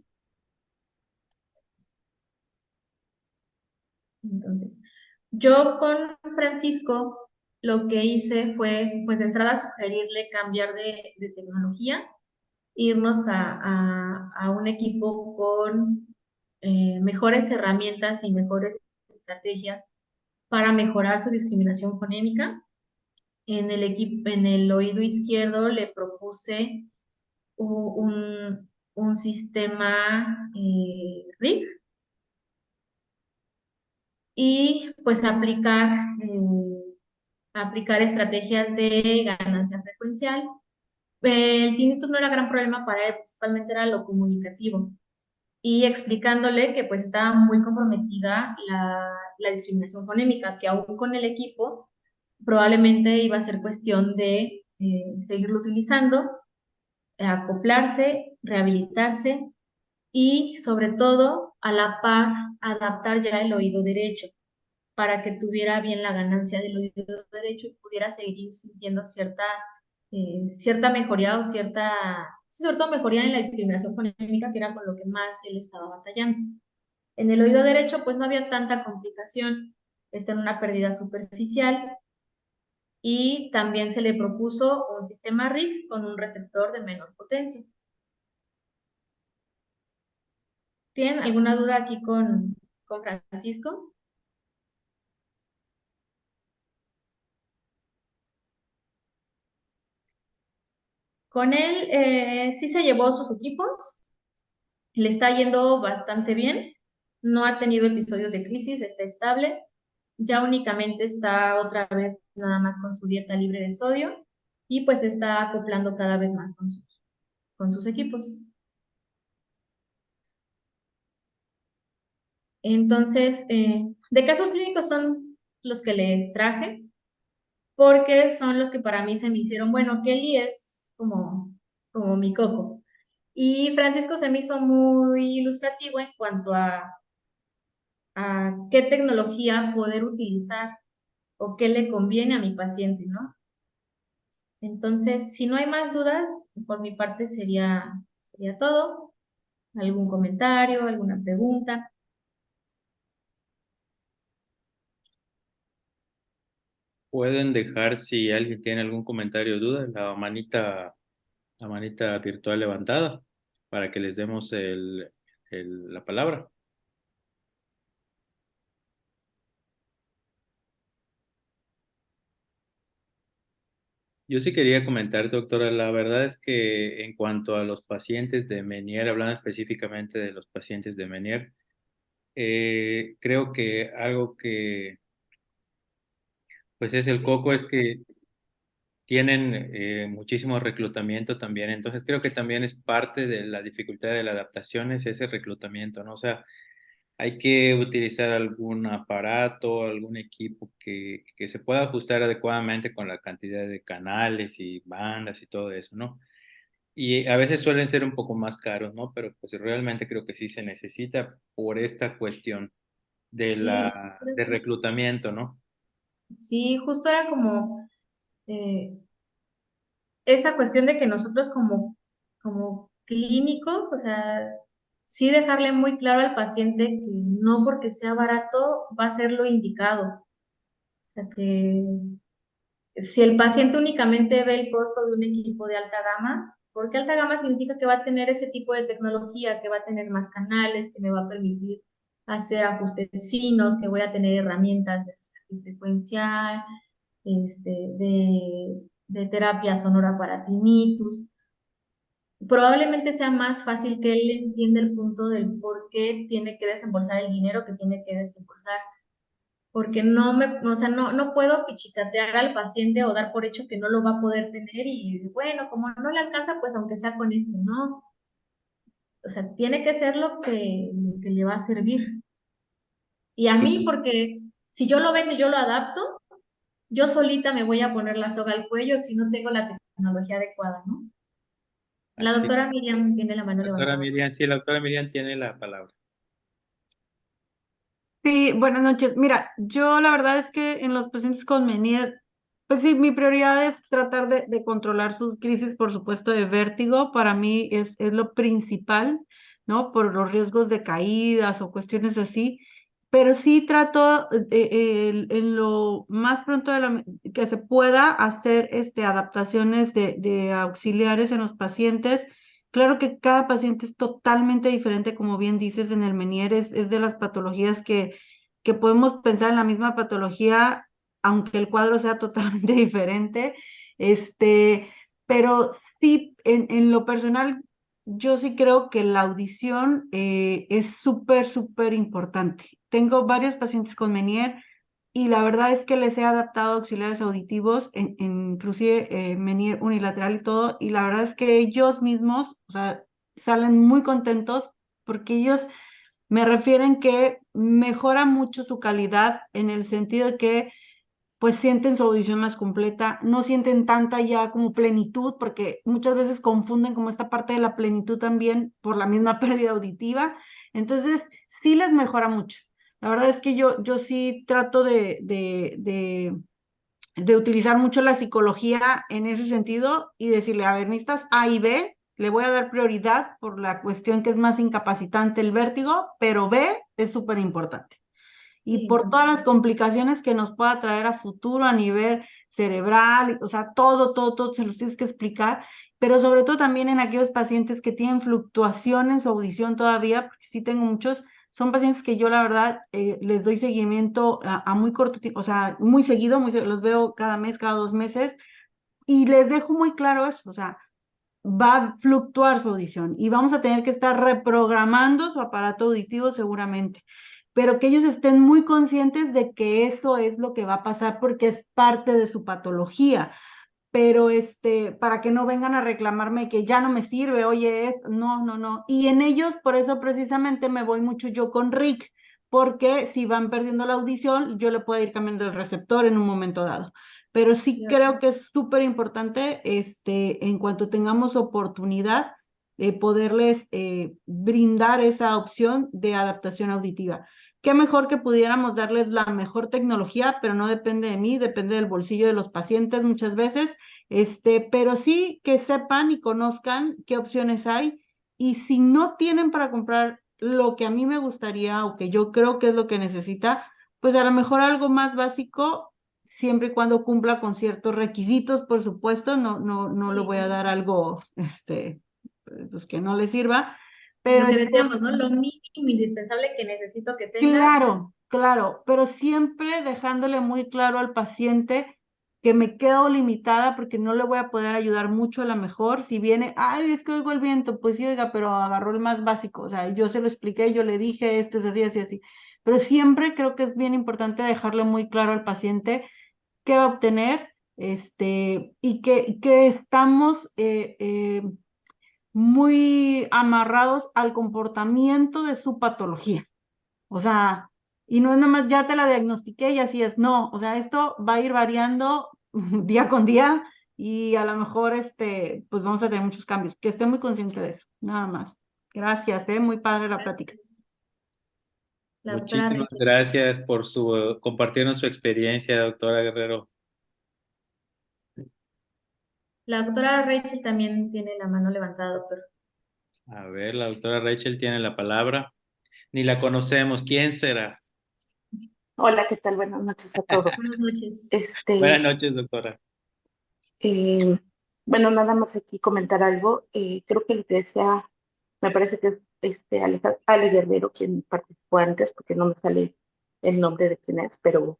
Entonces, yo con Francisco lo que hice fue, pues de entrada, sugerirle cambiar de tecnología, irnos a un equipo con mejores herramientas y mejores estrategias para mejorar su discriminación fonémica. En el oído izquierdo le propuse un sistema RIG y pues aplicar estrategias de ganancia frecuencial. El tinnitus no era gran problema para él, principalmente era lo comunicativo. Y explicándole que pues estaba muy comprometida la discriminación fonémica, que aún con el equipo probablemente iba a ser cuestión de seguirlo utilizando, acoplarse, rehabilitarse y sobre todo a la par adaptar ya el oído derecho para que tuviera bien la ganancia del oído derecho y pudiera seguir sintiendo cierta mejoría o sí, sobre todo mejoría en la discriminación fonémica, que era con lo que más él estaba batallando. En el oído derecho, pues no había tanta complicación, está en una pérdida superficial y también se le propuso un sistema RIG con un receptor de menor potencia. ¿Tienen alguna duda aquí con Francisco? Con él sí se llevó sus equipos, le está yendo bastante bien, no ha tenido episodios de crisis, está estable, ya únicamente está otra vez nada más con su dieta libre de sodio y pues está acoplando cada vez más con sus equipos. Entonces, de casos clínicos son los que les traje, porque son los que para mí se me hicieron, bueno, Kelly es como mi coco. Y Francisco se me hizo muy ilustrativo en cuanto a qué tecnología poder utilizar o qué le conviene a mi paciente, ¿no? Entonces, si no hay más dudas, por mi parte sería todo. ¿Algún comentario, alguna pregunta? Pueden dejar, si alguien tiene algún comentario o duda, la manita virtual levantada para que les demos la palabra. Yo sí quería comentar, doctora, la verdad es que en cuanto a los pacientes de Meniere, hablando específicamente de los pacientes de Meniere, creo que algo que pues es el coco es que tienen muchísimo reclutamiento también, entonces creo que también es parte de la dificultad de la adaptación es ese reclutamiento, ¿no? O sea, hay que utilizar algún aparato, algún equipo que se pueda ajustar adecuadamente con la cantidad de canales y bandas y todo eso, ¿no? Y a veces suelen ser un poco más caros, ¿no? Pero pues realmente creo que sí se necesita por esta cuestión Sí, de reclutamiento, ¿no? sí, justo era como eh, esa cuestión de que nosotros como clínico, o sea, sí dejarle muy claro al paciente que no porque sea barato va a ser lo indicado. O sea, que si el paciente únicamente ve el costo de un equipo de alta gama, porque alta gama significa que va a tener ese tipo de tecnología, que va a tener más canales, que me va a permitir hacer ajustes finos, que voy a tener herramientas de descarga frecuencial, de terapia sonora para tinnitus. Probablemente sea más fácil que él entienda el punto del por qué tiene que desembolsar el dinero que tiene que desembolsar, porque o sea, no puedo pichicatear al paciente o dar por hecho que no lo va a poder tener y bueno, como no le alcanza, pues aunque sea con esto, no. O sea, tiene que ser lo que le va a servir. Y a mí, porque si yo lo vendo y yo lo adapto, yo solita me voy a poner la soga al cuello si no tengo la tecnología adecuada, ¿no? La Así. doctora Miriam tiene la mano Doctora levantada. Miriam, sí, la doctora Miriam tiene la palabra. Sí, buenas noches. Mira, yo la verdad es que en los pacientes con Meniere, pues sí, mi prioridad es tratar de controlar sus crisis, por supuesto, de vértigo. Para mí es lo principal, ¿no? Por los riesgos de caídas o cuestiones así. Pero sí trato en lo más pronto que se pueda hacer adaptaciones de auxiliares en los pacientes. Claro que cada paciente es totalmente diferente, como bien dices, en el Meniere es de las patologías que podemos pensar en la misma patología, aunque el cuadro sea totalmente diferente. Este, pero sí, en lo personal, yo sí creo que la audición es súper, súper importante. Tengo varios pacientes con Meniere y la verdad es que les he adaptado auxiliares auditivos, inclusive Meniere unilateral y todo, y la verdad es que ellos mismos, o sea, salen muy contentos porque ellos me refieren que mejora mucho su calidad en el sentido de que pues sienten su audición más completa, no sienten tanta ya como plenitud, porque muchas veces confunden como esta parte de la plenitud también por la misma pérdida auditiva. Entonces, sí les mejora mucho. La verdad es que yo sí trato de utilizar mucho la psicología en ese sentido y decirle, a ver, necesitas A y B, le voy a dar prioridad por la cuestión que es más incapacitante el vértigo, pero B es súper importante. Y Sí, por todas las complicaciones que nos pueda traer a futuro a nivel cerebral, o sea, todo se los tienes que explicar, pero sobre todo también en aquellos pacientes que tienen fluctuación en su audición todavía, porque sí tengo muchos, son pacientes que yo la verdad les doy seguimiento a muy corto tiempo, o sea, muy seguido, los veo cada mes, cada 2 meses, y les dejo muy claro eso, o sea, va a fluctuar su audición y vamos a tener que estar reprogramando su aparato auditivo seguramente, pero que ellos estén muy conscientes de que eso es lo que va a pasar porque es parte de su patología, pero para que no vengan a reclamarme que ya no me sirve, oye, no. Y en ellos, por eso precisamente me voy mucho yo con Rick, porque si van perdiendo la audición, yo le puedo ir cambiando el receptor en un momento dado. Pero sí creo que es súper importante, en cuanto tengamos oportunidad, poderles brindar esa opción de adaptación auditiva. qué mejor que pudiéramos darles la mejor tecnología, pero no depende de mí, depende del bolsillo de los pacientes muchas veces, pero sí que sepan y conozcan qué opciones hay, y si no tienen para comprar lo que a mí me gustaría o que yo creo que es lo que necesita, pues a lo mejor algo más básico, siempre y cuando cumpla con ciertos requisitos, por supuesto, no le voy a dar algo, pues que no le sirva, Lo pero que decíamos, ¿no? Lo mínimo indispensable que necesito que tenga. claro, claro, pero siempre dejándole muy claro al paciente que me quedo limitada porque no le voy a poder ayudar mucho a lo mejor. Si viene, ay, es que oigo el viento, pues sí, oiga, pero agarró el más básico. O sea, yo se lo expliqué, yo le dije, esto es así, así, así. Pero siempre creo que es bien importante dejarle muy claro al paciente qué va a obtener, y que estamos muy amarrados al comportamiento de su patología. O sea, y no es nada más ya te la diagnostiqué y así es, no, o sea, esto va a ir variando día con día, y a lo mejor pues vamos a tener muchos cambios. Que esté muy consciente de eso, nada más. Gracias, muy padre la plática. Gracias. La doctora Muchísimas Rachel. gracias por compartirnos su experiencia, doctora Guerrero. La doctora Rachel también tiene la mano levantada, doctor. A ver, la doctora Rachel tiene la palabra. Ni la conocemos. ¿Quién será? Hola, ¿qué tal? Buenas noches a todos. Buenas noches. Buenas noches, doctora. Eh, bueno, nada más aquí comentar algo. Creo que lo que decía, me parece que es Ale Guerrero quien participó antes, porque no me sale el nombre de quién es, pero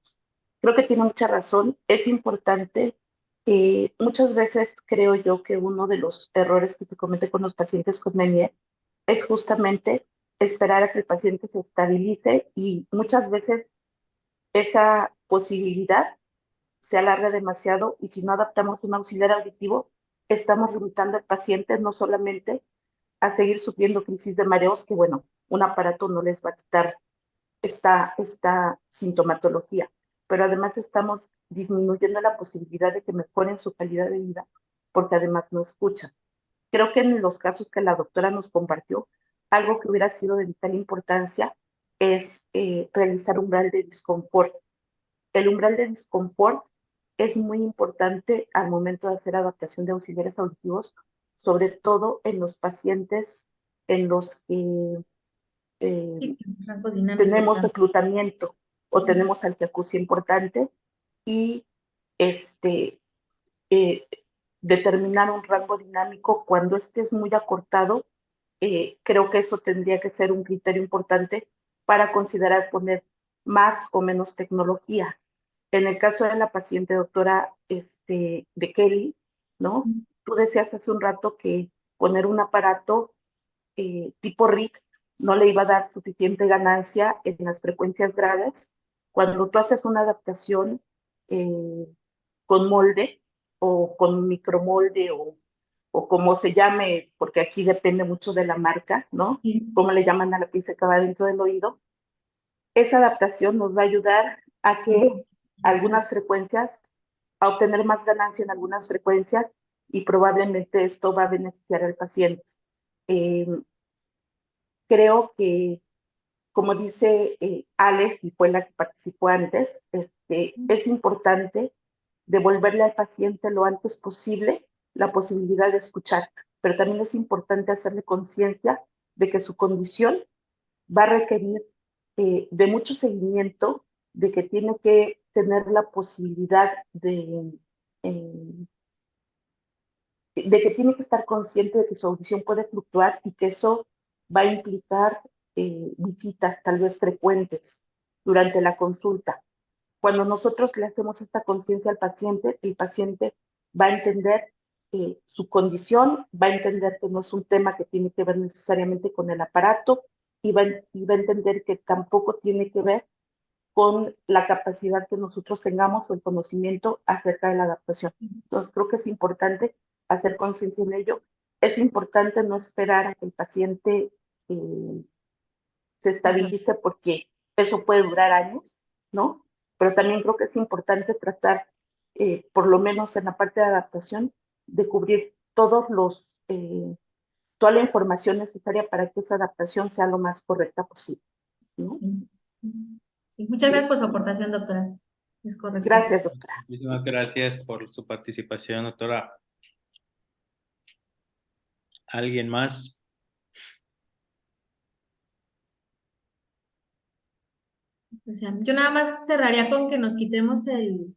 creo que tiene mucha razón. Es importante. Muchas veces creo yo que uno de los errores que se comete con los pacientes con anemia es justamente esperar a que el paciente se estabilice, y muchas veces esa posibilidad se alarga demasiado, y si no adaptamos un auxiliar auditivo, estamos limitando al paciente no solamente a seguir sufriendo crisis de mareos, que bueno, un aparato no les va a quitar esta sintomatología, pero además estamos disminuyendo la posibilidad de que mejoren su calidad de vida, porque además no escuchan. Creo que en los casos que la doctora nos compartió, algo que hubiera sido de vital importancia es realizar umbral de disconfort. El umbral de disconfort es muy importante al momento de hacer adaptación de auxiliares auditivos, sobre todo en los pacientes en los que Sí, el rango dinámico tenemos está. reclutamiento o tenemos algiacusia importante, y este, eh, determinar un rango dinámico cuando este es muy acortado. Creo que eso tendría que ser un criterio importante para considerar poner más o menos tecnología. En el caso de la paciente doctora de Kelly, ¿no? Tú decías hace un rato que poner un aparato tipo RIC no le iba a dar suficiente ganancia en las frecuencias graves. Cuando tú haces una adaptación eh, con molde o con micromolde, o como se llame, porque aquí depende mucho de la marca, ¿no? Sí. Cómo le llaman a la pieza que va dentro del oído. Esa adaptación nos va a ayudar a que algunas frecuencias, a obtener más ganancia en algunas frecuencias, y probablemente esto va a beneficiar al paciente. Eh, Creo que, como dice Alex, y fue la que participó antes, es importante devolverle al paciente lo antes posible la posibilidad de escuchar, pero también es importante hacerle conciencia de que su condición va a requerir de mucho seguimiento, de que tiene que tener la posibilidad eh, de que tiene que estar consciente de que su audición puede fluctuar, y que eso va a implicar visitas tal vez frecuentes durante la consulta. Cuando nosotros le hacemos esta conciencia al paciente, el paciente va a entender su condición, va a entender que no es un tema que tiene que ver necesariamente con el aparato, y va a entender que tampoco tiene que ver con la capacidad que nosotros tengamos o el conocimiento acerca de la adaptación. Entonces, creo que es importante hacer conciencia en ello. Es importante no esperar a que el paciente se estabilice, porque eso puede durar años, ¿no? Pero también creo que es importante tratar, por lo menos en la parte de adaptación, de cubrir toda la información necesaria para que esa adaptación sea lo más correcta posible, ¿no? Sí, muchas gracias por su aportación, doctora. Es correcto. Gracias, doctora. Muchísimas gracias por su participación, doctora. ¿Alguien más? O sea, yo nada más cerraría con que nos quitemos el,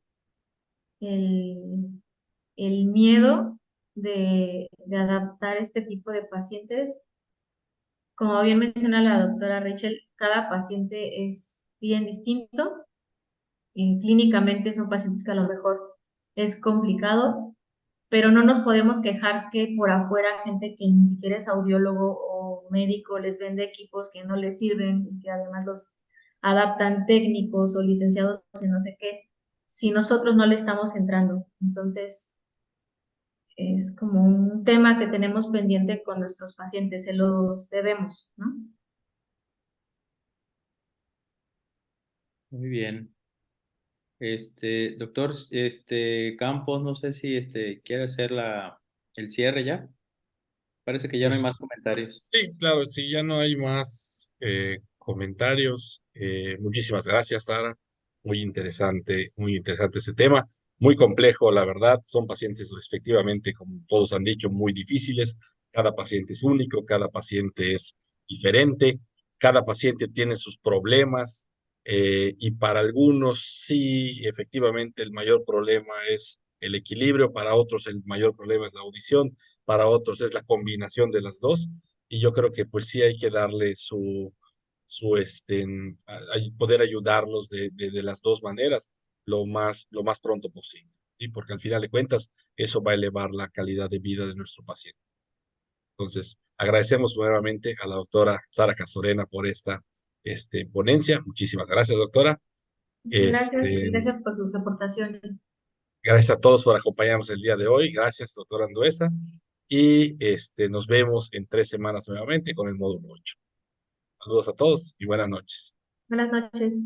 el miedo de adaptar este tipo de pacientes. Como bien menciona la doctora Rachel, cada paciente es bien distinto y clínicamente son pacientes que a lo mejor es complicado, pero no nos podemos quejar que por afuera gente que ni siquiera es audiólogo o médico les vende equipos que no les sirven y que además los adaptan técnicos o licenciados en no sé qué, si nosotros no le estamos entrando. Entonces, es como un tema que tenemos pendiente con nuestros pacientes, se los debemos, ¿no? Muy bien. Doctor, Campos, no sé si quiere hacer el cierre ya. Parece que ya no hay más Pues comentarios. sí, claro, si ya no hay más comentarios, muchísimas gracias, Sara. Muy interesante ese tema, muy complejo, la verdad. Son pacientes, efectivamente, como todos han dicho, muy difíciles. Cada paciente es único, cada paciente es diferente, cada paciente tiene sus problemas y para algunos sí, efectivamente, el mayor problema es el equilibrio, para otros el mayor problema es la audición, para otros es la combinación de las dos, y yo creo que pues sí hay que darle poder ayudarlos de las dos maneras lo más pronto posible, ¿sí? Porque al final de cuentas eso va a elevar la calidad de vida de nuestro paciente. Entonces, agradecemos nuevamente a la doctora Sara Castorena por esta ponencia. Muchísimas gracias, doctora. Gracias y Este, gracias por sus aportaciones. Gracias a todos por acompañarnos el día de hoy. Gracias, doctora Anduesa. Y nos vemos en 3 semanas nuevamente con el módulo 8. Saludos a todos y buenas noches. Buenas noches.